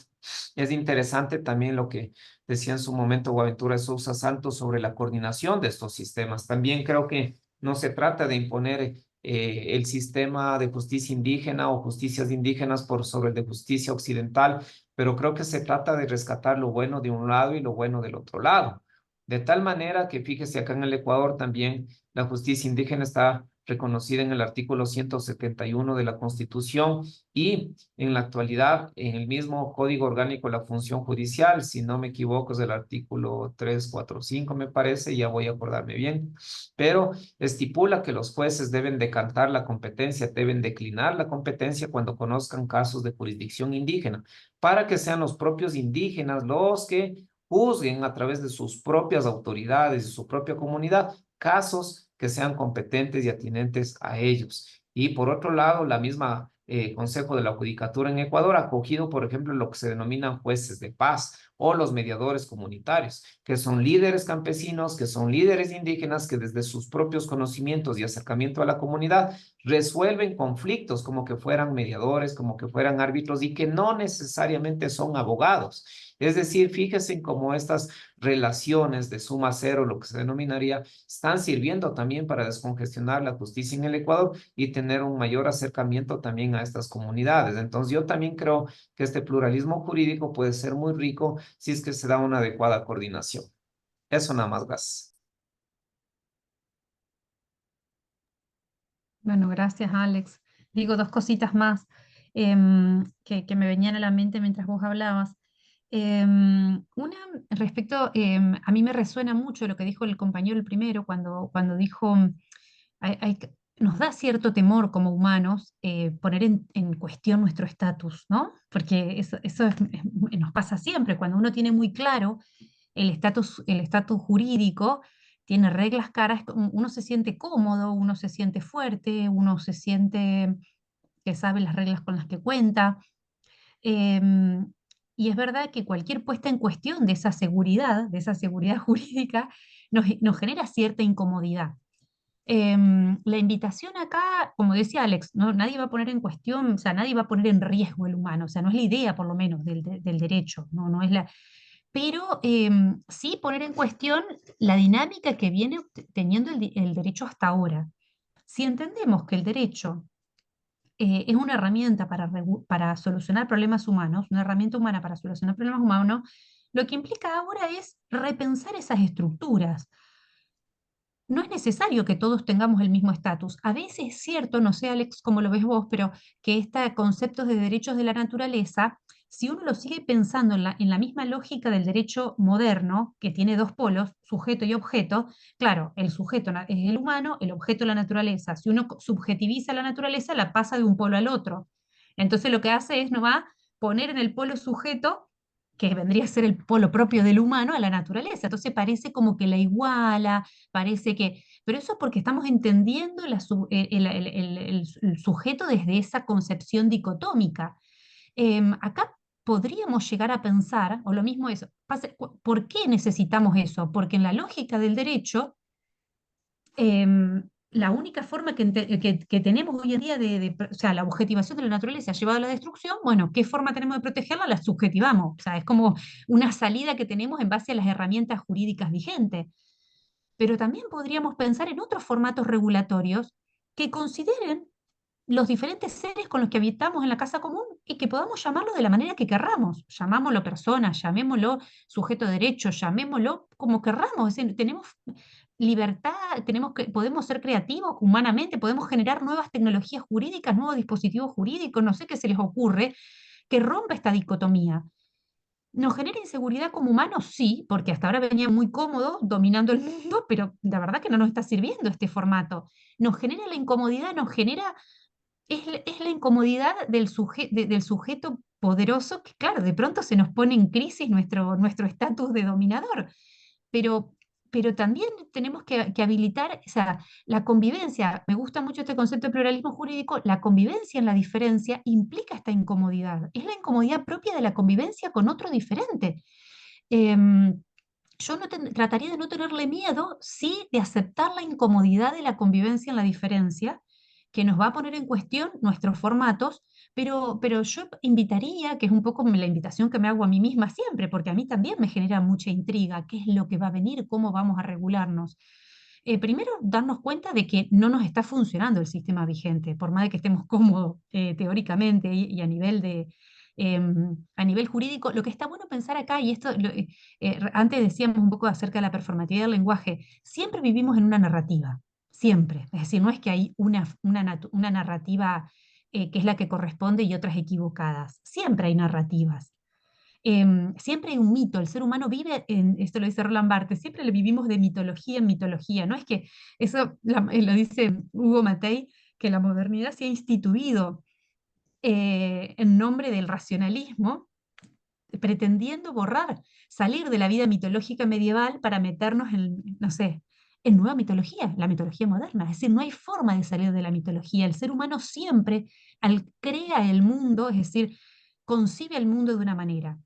es interesante también lo que decía en su momento Boaventura de Sousa Santos sobre la coordinación de estos sistemas. También creo que no se trata de imponer el sistema de justicia indígena o justicias indígenas por sobre el de justicia occidental, pero creo que se trata de rescatar lo bueno de un lado y lo bueno del otro lado. De tal manera que, fíjese, acá en el Ecuador también la justicia indígena está reconocida en el artículo 171 de la Constitución, y en la actualidad en el mismo Código Orgánico de la Función Judicial, si no me equivoco, es el artículo 345, me parece, ya voy a acordarme bien, pero estipula que los jueces deben decantar la competencia, deben declinar la competencia cuando conozcan casos de jurisdicción indígena, para que sean los propios indígenas los que juzguen a través de sus propias autoridades y su propia comunidad casos que sean competentes y atinentes a ellos. Y por otro lado, la misma Consejo de la Judicatura en Ecuador ha acogido, por ejemplo, lo que se denominan jueces de paz o los mediadores comunitarios, que son líderes campesinos, que son líderes indígenas, que desde sus propios conocimientos y acercamiento a la comunidad resuelven conflictos como que fueran mediadores, como que fueran árbitros y que no necesariamente son abogados. Es decir, fíjense en cómo estas relaciones de suma cero, lo que se denominaría, están sirviendo también para descongestionar la justicia en el Ecuador y tener un mayor acercamiento también a estas comunidades. Entonces, yo también creo que este pluralismo jurídico puede ser muy rico si es que se da una adecuada coordinación. Eso nada más, gracias. Bueno, gracias, Alex. Digo dos cositas más que me venían a la mente mientras vos hablabas. Una, respecto, a mí me resuena mucho lo que dijo el compañero el primero cuando dijo, nos da cierto temor como humanos poner en cuestión nuestro estatus, ¿no? Porque nos pasa siempre, cuando uno tiene muy claro el estatus jurídico, tiene reglas claras, uno se siente cómodo, uno se siente fuerte, uno se siente que sabe las reglas con las que cuenta. Em, y es verdad que cualquier puesta en cuestión de esa seguridad jurídica, nos genera cierta incomodidad. La invitación acá, como decía Alex, ¿no? Nadie va a poner en cuestión, o sea, nadie va a poner en riesgo el humano, o sea, no es la idea por lo menos del derecho, ¿no? No es pero sí poner en cuestión la dinámica que viene teniendo el derecho hasta ahora. Si entendemos que el derecho es una herramienta para solucionar problemas humanos, una herramienta humana para solucionar problemas humanos, lo que implica ahora es repensar esas estructuras. No es necesario que todos tengamos el mismo estatus. A veces es cierto, no sé, Alex, cómo lo ves vos, pero que este conceptos de derechos de la naturaleza, si uno lo sigue pensando en la misma lógica del derecho moderno, que tiene dos polos, sujeto y objeto, claro, el sujeto es el humano, el objeto la naturaleza. Si uno subjetiviza la naturaleza, la pasa de un polo al otro. Entonces lo que hace es, no va poner en el polo sujeto que vendría a ser el polo propio del humano, a la naturaleza. Entonces parece como que la iguala, parece que... Pero eso es porque estamos entendiendo el sujeto desde esa concepción dicotómica. Acá podríamos llegar a pensar, o lo mismo es, ¿por qué necesitamos eso? Porque en la lógica del derecho, la única forma que tenemos hoy en día o sea, la objetivación de la naturaleza ha llevado a la destrucción, bueno, ¿qué forma tenemos de protegerla? La subjetivamos. O sea, es como una salida que tenemos en base a las herramientas jurídicas vigentes. Pero también podríamos pensar en otros formatos regulatorios que consideren los diferentes seres con los que habitamos en la casa común y que podamos llamarlo de la manera que querramos. Llamámoslo persona, llamémoslo sujeto de derecho, llamémoslo como querramos. Es decir, tenemos libertad, podemos ser creativos humanamente, podemos generar nuevas tecnologías jurídicas, nuevos dispositivos jurídicos, no sé qué se les ocurre, que rompa esta dicotomía. ¿Nos genera inseguridad como humanos? Sí, porque hasta ahora venía muy cómodo dominando el mundo, pero la verdad que no nos está sirviendo este formato. Nos genera la incomodidad, es la incomodidad del sujeto poderoso que, claro, de pronto se nos pone en crisis nuestro estatus de dominador. Pero, pero también tenemos que habilitar, o sea, la convivencia. Me gusta mucho este concepto de pluralismo jurídico. La convivencia en la diferencia implica esta incomodidad. Es la incomodidad propia de la convivencia con otro diferente. Em, yo trataría de no tenerle miedo, sí, de aceptar la incomodidad de la convivencia en la diferencia, que nos va a poner en cuestión nuestros formatos, pero yo invitaría, que es un poco la invitación que me hago a mí misma siempre, porque a mí también me genera mucha intriga, qué es lo que va a venir, cómo vamos a regularnos. Primero, darnos cuenta de que no nos está funcionando el sistema vigente, por más de que estemos cómodos teóricamente y a nivel jurídico. Lo que está bueno pensar acá, y esto antes decíamos un poco acerca de la performatividad del lenguaje, siempre vivimos en una narrativa, siempre. Es decir, no es que hay una narrativa que es la que corresponde y otras equivocadas. Siempre hay narrativas. Siempre hay un mito, el ser humano vive, esto lo dice Roland Barthes, siempre le vivimos de mitología en mitología, no es que eso lo dice Hugo Matei, que la modernidad se ha instituido en nombre del racionalismo, pretendiendo salir de la vida mitológica medieval para meternos en, no sé, en nueva mitología, la mitología moderna. Es decir, no hay forma de salir de la mitología. El ser humano siempre crea el mundo, es decir, concibe el mundo de una manera.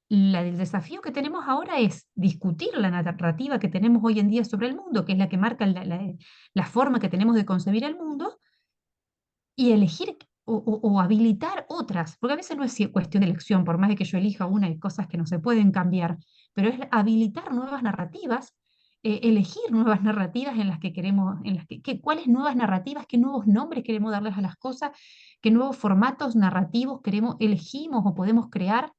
El desafío que tenemos ahora es discutir la narrativa que tenemos hoy en día sobre el mundo, que es la que marca la forma que tenemos de concebir el mundo, y elegir o habilitar otras, porque a veces no es cuestión de elección, por más de que yo elija una, hay cosas que no se pueden cambiar, pero es habilitar nuevas narrativas, elegir nuevas narrativas en las que queremos, cuáles nuevas narrativas, qué nuevos nombres queremos darles a las cosas, qué nuevos formatos narrativos elegimos o podemos crear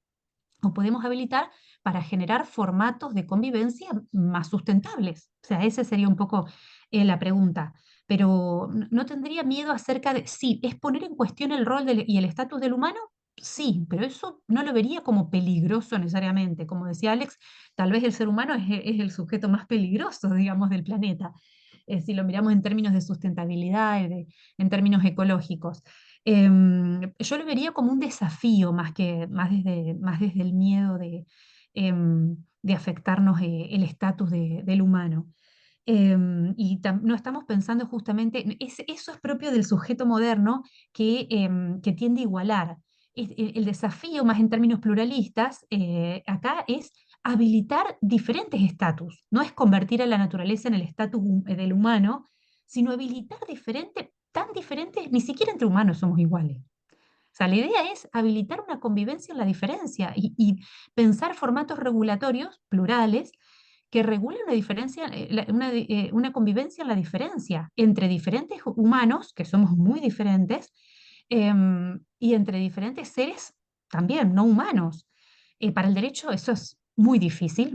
o podemos habilitar para generar formatos de convivencia más sustentables. O sea, esa sería un poco la pregunta. Pero no tendría miedo acerca de, sí, ¿es poner en cuestión el rol y el estatus del humano? Sí, pero eso no lo vería como peligroso necesariamente. Como decía Alex, tal vez el ser humano es el sujeto más peligroso, digamos, del planeta, si lo miramos en términos de sustentabilidad, en términos ecológicos. Yo lo vería como un desafío más desde el miedo de afectarnos el estatus del humano. No estamos pensando justamente, eso es propio del sujeto moderno que tiende a igualar. El desafío, más en términos pluralistas, acá es habilitar diferentes estatus. No es convertir a la naturaleza en el estatus del humano, sino habilitar tan diferentes, ni siquiera entre humanos somos iguales. O sea, la idea es habilitar una convivencia en la diferencia y pensar formatos regulatorios plurales que regulen una diferencia, una convivencia en la diferencia entre diferentes humanos, que somos muy diferentes, y entre diferentes seres también no humanos. Para el derecho eso es muy difícil,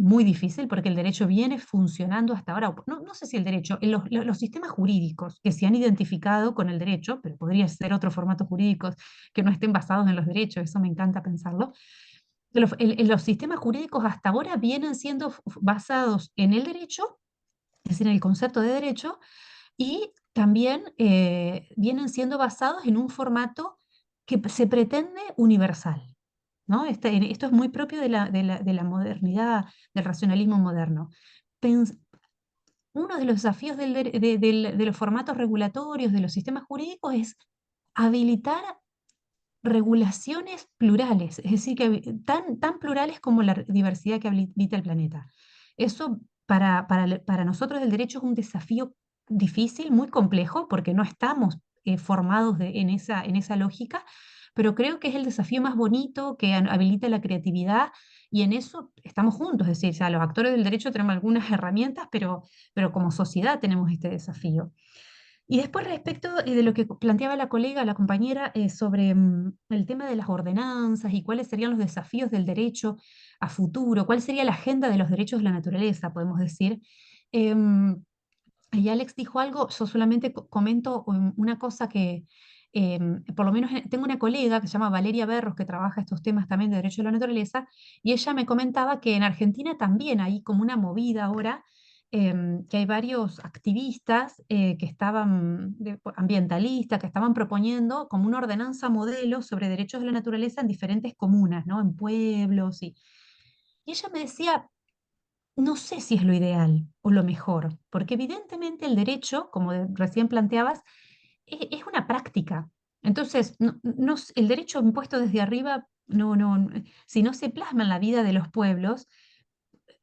porque el derecho viene funcionando hasta ahora, no sé si el derecho, los sistemas jurídicos que se han identificado con el derecho, pero podría ser otros formatos jurídicos que no estén basados en los derechos, eso me encanta pensarlo. Los sistemas jurídicos hasta ahora vienen siendo basados en el derecho, es decir, en el concepto de derecho, y también vienen siendo basados en un formato que se pretende universal, ¿no? Esto es muy propio de la modernidad, del racionalismo moderno. Uno de los desafíos de los formatos regulatorios, de los sistemas jurídicos, es habilitar regulaciones plurales, es decir, tan plurales como la diversidad que habita el planeta. Eso para nosotros el derecho es un desafío difícil, muy complejo, porque no estamos formados en esa lógica, pero creo que es el desafío más bonito, que habilita la creatividad, y en eso estamos juntos, es decir, o sea, los actores del derecho tenemos algunas herramientas, pero como sociedad tenemos este desafío. Y después respecto de lo que planteaba la colega, la compañera, sobre el tema de las ordenanzas y cuáles serían los desafíos del derecho a futuro, cuál sería la agenda de los derechos de la naturaleza, podemos decir. Em, y Alex dijo algo, yo solamente comento una cosa que, por lo menos tengo una colega que se llama Valeria Berros, que trabaja estos temas también de derecho de la naturaleza, y ella me comentaba que en Argentina también hay como una movida ahora, que hay varios activistas que estaban, ambientalistas, que estaban proponiendo como una ordenanza modelo sobre derechos de la naturaleza en diferentes comunas, ¿no? En pueblos. Y ella me decía, no sé si es lo ideal o lo mejor, porque evidentemente el derecho, como recién planteabas, es una práctica. Entonces, el derecho impuesto desde arriba, si no se plasma en la vida de los pueblos,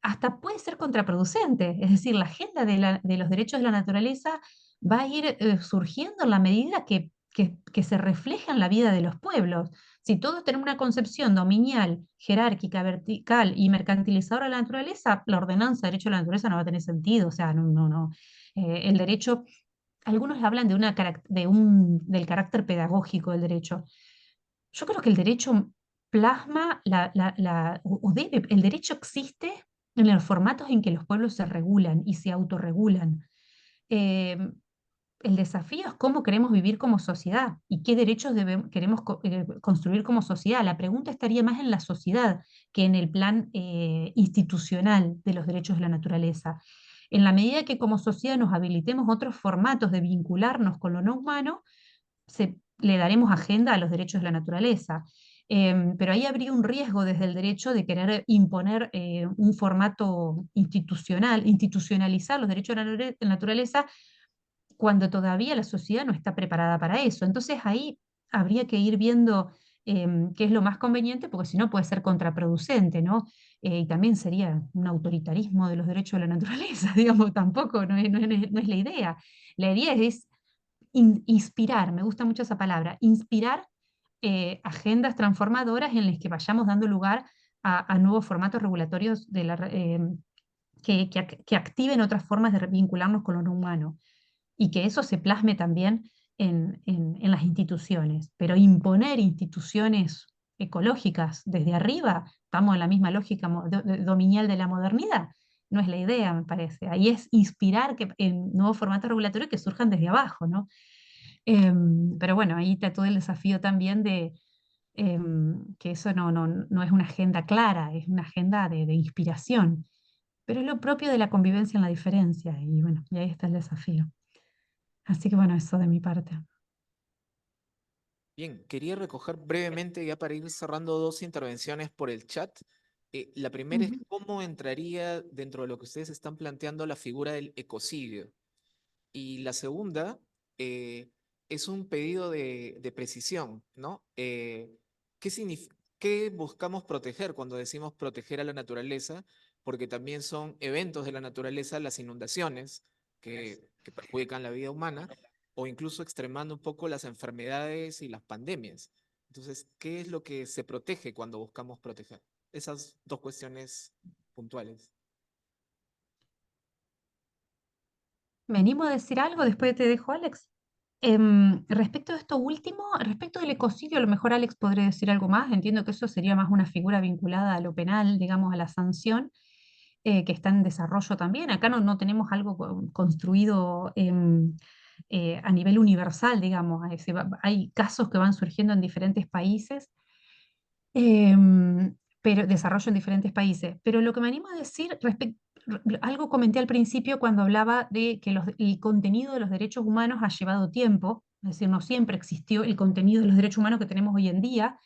hasta puede ser contraproducente. Es decir, la agenda de los derechos de la naturaleza va a ir surgiendo en la medida que se refleja en la vida de los pueblos. Si todos tenemos una concepción dominial, jerárquica, vertical y mercantilizadora de la naturaleza, la ordenanza de derecho de la naturaleza no va a tener sentido. O sea, no. El derecho, algunos hablan del carácter pedagógico del derecho. Yo creo que el derecho plasma el derecho existe en los formatos en que los pueblos se regulan y se autorregulan. Eh, el desafío es cómo queremos vivir como sociedad y qué derechos queremos construir como sociedad. La pregunta estaría más en la sociedad que en el plan institucional de los derechos de la naturaleza. En la medida que como sociedad nos habilitemos otros formatos de vincularnos con lo no humano, le daremos agenda a los derechos de la naturaleza. Pero ahí habría un riesgo desde el derecho de querer imponer un formato institucionalizar los derechos de la naturaleza cuando todavía la sociedad no está preparada para eso. Entonces ahí habría que ir viendo qué es lo más conveniente, porque si no puede ser contraproducente, ¿no? Y también sería un autoritarismo de los derechos de la naturaleza, digamos, tampoco, no es la idea. La idea es inspirar, me gusta mucho esa palabra, inspirar agendas transformadoras en las que vayamos dando lugar a nuevos formatos regulatorios que activen otras formas de vincularnos con lo no humano y que eso se plasme también en las instituciones. Pero imponer instituciones ecológicas desde arriba, estamos en la misma lógica dominial de la modernidad, no es la idea, me parece. Ahí es inspirar en nuevos formatos regulatorios que surjan desde abajo, ¿no? Pero bueno, ahí está todo el desafío también de que eso no es una agenda clara, es una agenda de inspiración. Pero es lo propio de la convivencia en la diferencia, y bueno, y ahí está el desafío. Así que bueno, eso de mi parte. Bien, quería recoger brevemente ya para ir cerrando dos intervenciones por el chat. La primera es Ujú. cómo entraría dentro de lo que ustedes están planteando la figura del ecocidio. Y la segunda es un pedido de precisión, ¿no? ¿Qué buscamos proteger cuando decimos proteger a la naturaleza? Porque también son eventos de la naturaleza, las inundaciones que perjudican la vida humana, o incluso extremando un poco las enfermedades y las pandemias. Entonces, ¿qué es lo que se protege cuando buscamos proteger? Esas dos cuestiones puntuales. Me animo a decir algo, después te dejo, Alex. Respecto de esto último, respecto del ecocidio, a lo mejor Alex podría decir algo más. Entiendo que eso sería más una figura vinculada a lo penal, digamos, a la sanción, que está en desarrollo también. Acá no tenemos algo construido a nivel universal, digamos. Hay casos que van surgiendo en diferentes países, pero desarrollo en diferentes países. Pero lo que me animo a decir, algo comenté al principio cuando hablaba de que el contenido de los derechos humanos ha llevado tiempo, es decir, no siempre existió el contenido de los derechos humanos que tenemos hoy en día,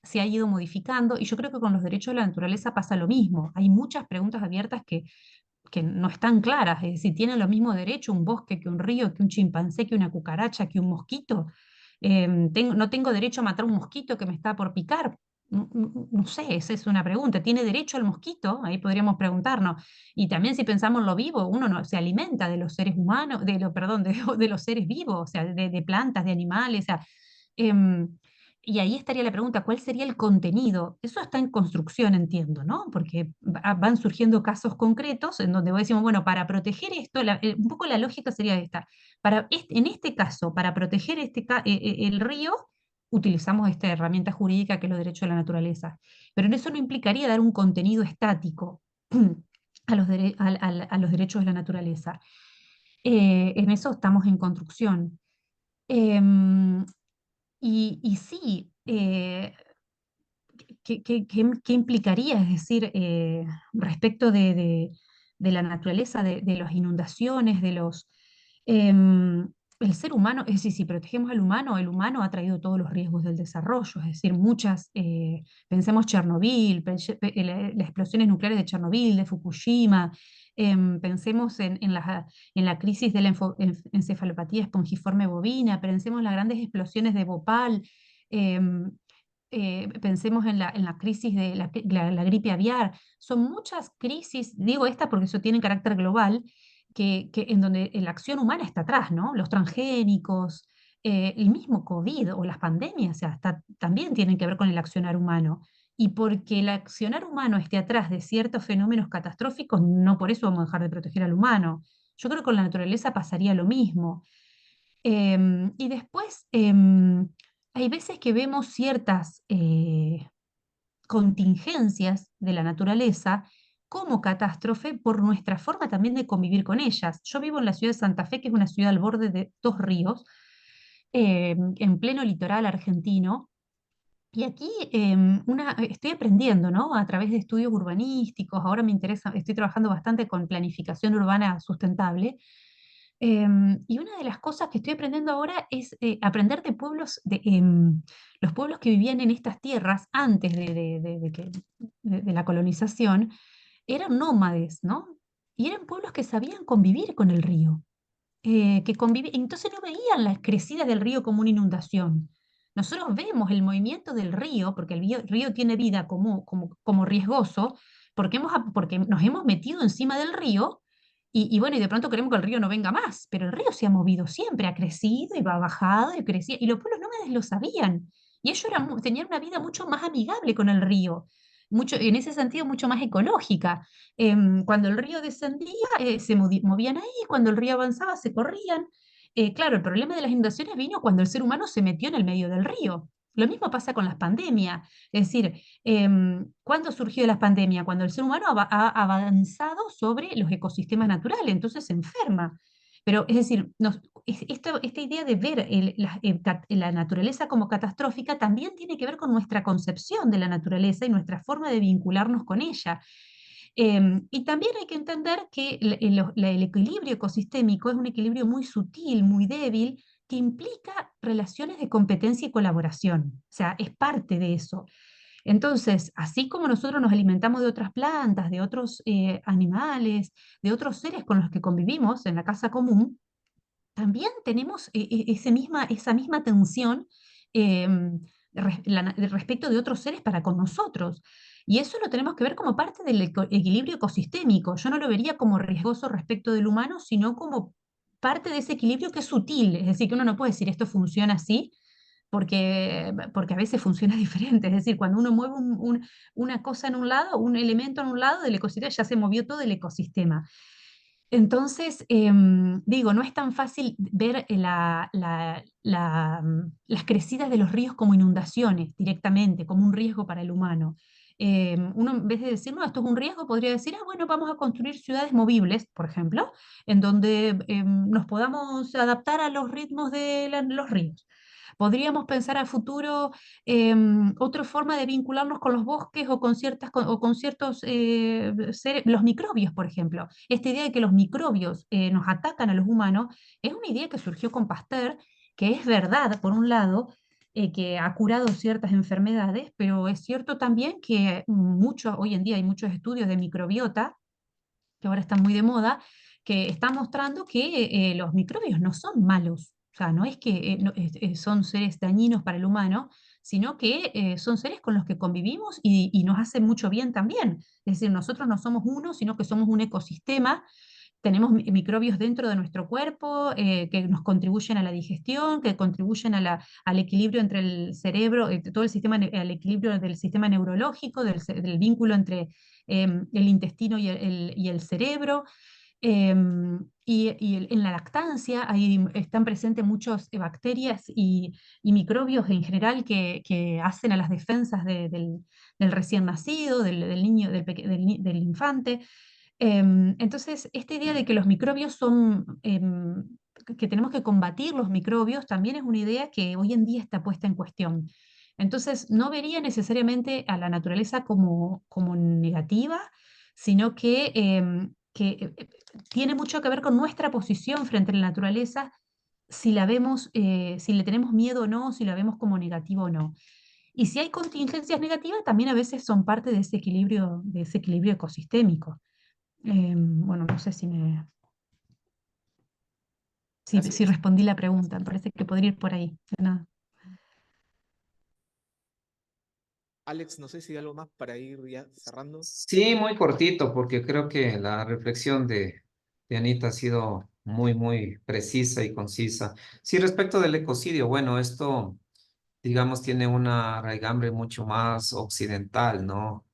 se ha ido modificando, y yo creo que con los derechos de la naturaleza pasa lo mismo. Hay muchas preguntas abiertas que no están claras, es decir, ¿tiene lo mismo derecho un bosque que un río, que un chimpancé, que una cucaracha, que un mosquito? ¿No tengo derecho a matar un mosquito que me está por picar? No sé, esa es una pregunta. ¿Tiene derecho el mosquito? Ahí podríamos preguntarnos. Y también si pensamos en lo vivo, uno no, se alimenta de los seres humanos, perdón, de los seres vivos, o sea, de plantas, de animales. O sea, em, y ahí estaría la pregunta, ¿cuál sería el contenido? Eso está en construcción, entiendo, ¿no? Porque van surgiendo casos concretos en donde decimos, bueno, para proteger esto, un poco la lógica sería esta. En este caso, para proteger el río, utilizamos esta herramienta jurídica que es los derechos de la naturaleza. Pero eso no implicaría dar un contenido estático a los derechos de la naturaleza. En eso estamos en construcción. Em, y sí, ¿qué implicaría? Es decir, respecto de la naturaleza, de las inundaciones, em, el ser humano, es decir, si protegemos al humano, el humano ha traído todos los riesgos del desarrollo, es decir, pensemos Chernobyl, las explosiones nucleares de Chernobyl, de Fukushima, pensemos en la crisis de la encefalopatía espongiforme bovina, pensemos en las grandes explosiones de Bhopal, em, pensemos en la crisis de la gripe aviar. Son muchas crisis, digo esta porque eso tiene carácter global, en donde la acción humana está atrás, ¿no? Los transgénicos, el mismo COVID o las pandemias, o sea, también tienen que ver con el accionar humano. Y porque el accionar humano esté atrás de ciertos fenómenos catastróficos, no por eso vamos a dejar de proteger al humano. Yo creo que con la naturaleza pasaría lo mismo. Y después, hay veces que vemos ciertas contingencias de la naturaleza como catástrofe por nuestra forma también de convivir con ellas. Yo vivo en la ciudad de Santa Fe, que es una ciudad al borde de dos ríos, en pleno litoral argentino. Y aquí estoy aprendiendo, ¿no? A través de estudios urbanísticos, ahora me interesa, estoy trabajando bastante con planificación urbana sustentable, Y una de las cosas que estoy aprendiendo ahora es aprender de pueblos, los pueblos que vivían en estas tierras antes de la colonización, eran nómades, ¿no? Y eran pueblos que sabían convivir con el río, entonces no veían las crecidas del río como una inundación. Nosotros vemos el movimiento del río, porque el río tiene vida como riesgoso, porque nos hemos metido encima del río y bueno, y de pronto queremos que el río no venga más, pero el río se ha movido siempre, ha crecido y va bajado y crecía, y los pueblos nómades lo sabían, y ellos tenían una vida mucho más amigable con el río, en ese sentido mucho más ecológica. Cuando el río descendía, se movían ahí, cuando el río avanzaba, se corrían. Claro, el problema de las inundaciones vino cuando el ser humano se metió en el medio del río. Lo mismo pasa con las pandemias. Es decir, ¿cuándo surgió la pandemia? Cuando el ser humano ha avanzado sobre los ecosistemas naturales, entonces se enferma. Pero es decir, esta idea de ver la naturaleza como catastrófica también tiene que ver con nuestra concepción de la naturaleza y nuestra forma de vincularnos con ella. Y también hay que entender que el equilibrio ecosistémico es un equilibrio muy sutil, muy débil, que implica relaciones de competencia y colaboración. O sea, es parte de eso. Entonces, así como nosotros nos alimentamos de otras plantas, de otros animales, de otros seres con los que convivimos en la casa común, también tenemos esa misma tensión respecto de otros seres para con nosotros. Y eso lo tenemos que ver como parte del equilibrio ecosistémico. Yo no lo vería como riesgoso respecto del humano, sino como parte de ese equilibrio que es sutil. Es decir, que uno no puede decir esto funciona así, porque a veces funciona diferente. Es decir, cuando uno mueve una cosa en un lado, un elemento en un lado del ecosistema, ya se movió todo el ecosistema. Entonces, digo, no es tan fácil ver las crecidas de los ríos como inundaciones directamente, como un riesgo para el humano. Uno en vez de decir, no, esto es un riesgo, podría decir, ah, bueno, vamos a construir ciudades movibles, por ejemplo, en donde nos podamos adaptar a los ritmos de los ríos. Podríamos pensar a futuro otra forma de vincularnos con los bosques o con ciertos seres, los microbios, por ejemplo. Esta idea de que los microbios nos atacan a los humanos es una idea que surgió con Pasteur, que es verdad, por un lado, que ha curado ciertas enfermedades, pero es cierto también que hoy en día hay muchos estudios de microbiota, que ahora están muy de moda, que están mostrando que los microbios no son malos. O sea, no es que son seres dañinos para el humano, sino que son seres con los que convivimos y nos hacen mucho bien también. Es decir, nosotros no somos uno, sino que somos un ecosistema. Tenemos microbios dentro de nuestro cuerpo que nos contribuyen a la digestión, que contribuyen al equilibrio entre el cerebro, todo el sistema, al equilibrio del sistema neurológico, del vínculo entre el intestino y el cerebro. En la lactancia están presentes muchas bacterias y microbios en general que hacen a las defensas del recién nacido, del niño, del infante. Entonces, esta idea de que los microbios que tenemos que combatir los microbios, también es una idea que hoy en día está puesta en cuestión. Entonces, no vería necesariamente a la naturaleza como negativa, sino que tiene mucho que ver con nuestra posición frente a la naturaleza, si la vemos, si le tenemos miedo o no, si la vemos como negativo o no. Y si hay contingencias negativas, también a veces son parte de ese equilibrio ecosistémico. Bueno, no sé si Gracias. respondí la pregunta, me parece que podría ir por ahí. De nada. Alex, no sé si hay algo más para ir ya cerrando. Sí, muy cortito, porque creo que la reflexión de Anita ha sido muy, muy precisa y concisa. Sí, respecto del ecocidio, bueno, esto, digamos, tiene una raigambre mucho más occidental, ¿no?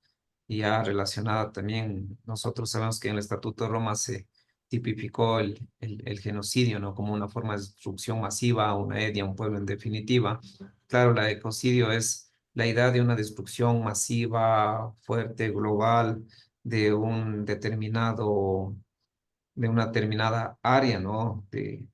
Y ya relacionada también, nosotros sabemos que en el Estatuto de Roma se tipificó el genocidio, ¿no? Como una forma de destrucción masiva, una etnia, un pueblo en definitiva. Claro, la ecocidio es la idea de una destrucción masiva, fuerte, global, de un determinado de una determinada área, ¿no? De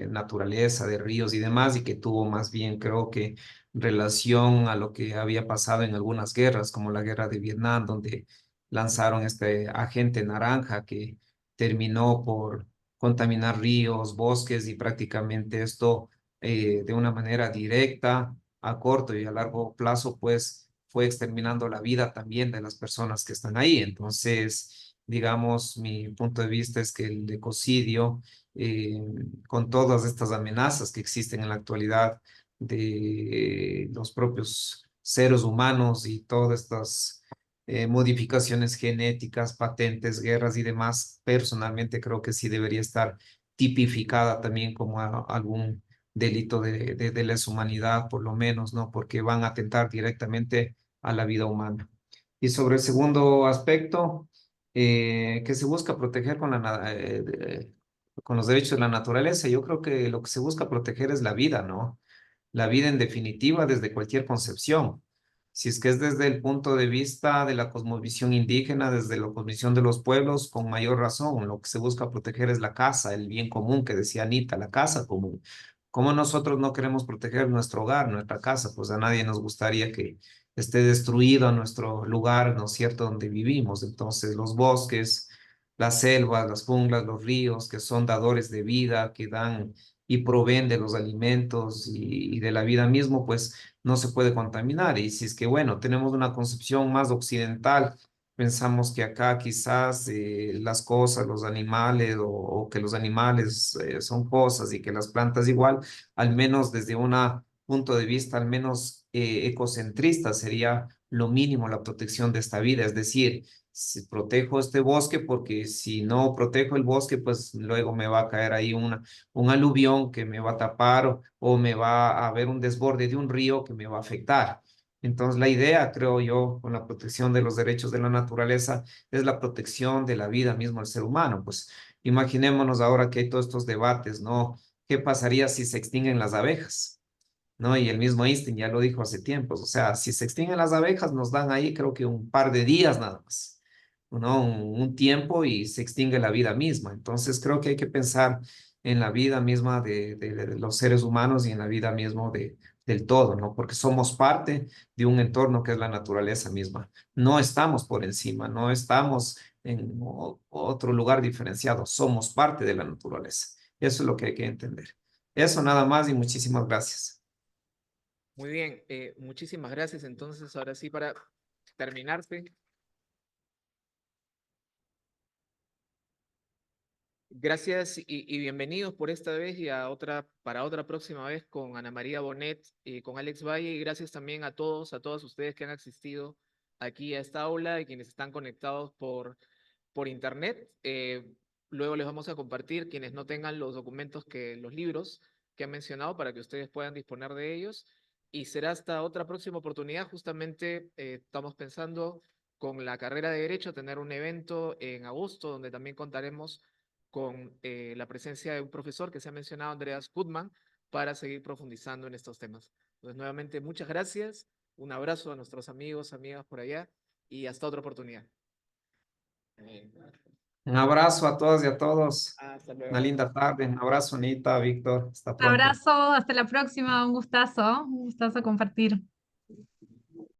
naturaleza, de ríos y demás, y que tuvo más bien, creo que, relación a lo que había pasado en algunas guerras, como la guerra de Vietnam, donde lanzaron este agente naranja que terminó por contaminar ríos, bosques y prácticamente esto de una manera directa, a corto y a largo plazo, pues fue exterminando la vida también de las personas que están ahí. Entonces, digamos, mi punto de vista es que el ecocidio, eh, con todas estas amenazas que existen en la actualidad de los propios seres humanos y todas estas modificaciones genéticas, patentes, guerras y demás, personalmente creo que sí debería estar tipificada también como algún delito de lesa humanidad, por lo menos, ¿no? Porque van a atentar directamente a la vida humana. Y sobre el segundo aspecto, que se busca proteger con los derechos de la naturaleza, yo creo que lo que se busca proteger es la vida, ¿no? La vida en definitiva desde cualquier concepción. Si es que es desde el punto de vista de la cosmovisión indígena, desde la cosmovisión de los pueblos, con mayor razón, lo que se busca proteger es la casa, el bien común que decía Anita, la casa común. ¿Cómo nosotros no queremos proteger nuestro hogar, nuestra casa? Pues a nadie nos gustaría que esté destruido nuestro lugar, ¿no es cierto?, donde vivimos. Entonces, los bosques, las selvas, las junglas, los ríos, que son dadores de vida, que dan y proveen de los alimentos y de la vida mismo, pues no se puede contaminar. Y si es que, bueno, tenemos una concepción más occidental, pensamos que acá quizás las cosas, los animales o que los animales son cosas y que las plantas igual, al menos desde un punto de vista al menos ecocentrista, sería lo mínimo la protección de esta vida. Es decir, si protejo este bosque, porque si no protejo el bosque, pues luego me va a caer ahí un aluvión que me va a tapar o me va a haber un desborde de un río que me va a afectar. Entonces, la idea, creo yo, con la protección de los derechos de la naturaleza es la protección de la vida misma del ser humano. Pues imaginémonos ahora que hay todos estos debates, ¿no? ¿Qué pasaría si se extinguen las abejas? ¿No? Y el mismo Einstein ya lo dijo hace tiempos. O sea, si se extinguen las abejas, nos dan ahí creo que un par de días nada más, ¿no? Un tiempo y se extingue la vida misma. Entonces, creo que hay que pensar en la vida misma de los seres humanos y en la vida misma del todo, ¿no? Porque somos parte de un entorno que es la naturaleza misma. No estamos por encima, no estamos en otro lugar diferenciado, somos parte de la naturaleza. Eso es lo que hay que entender. Eso nada más y muchísimas gracias. Muy bien, muchísimas gracias. Entonces, ahora sí, para terminarse, gracias y bienvenidos por esta vez y para otra próxima vez con Ana María Bonet y con Alex Valle. Y gracias también a todos ustedes que han asistido aquí a esta aula y quienes están conectados por internet. Luego les vamos a compartir quienes no tengan los documentos los libros que han mencionado para que ustedes puedan disponer de ellos. Y será hasta otra próxima oportunidad. Justamente estamos pensando con la carrera de Derecho tener un evento en agosto donde también contaremos con la presencia de un profesor que se ha mencionado, Andreas Goodman, para seguir profundizando en estos temas. Entonces, nuevamente, muchas gracias. Un abrazo a nuestros amigos, amigas por allá y hasta otra oportunidad. Un abrazo a todas y a todos. Hasta Una luego. linda tarde. Un abrazo, Anita, Víctor. Hasta Un pronto. abrazo, hasta la próxima, un gustazo compartir.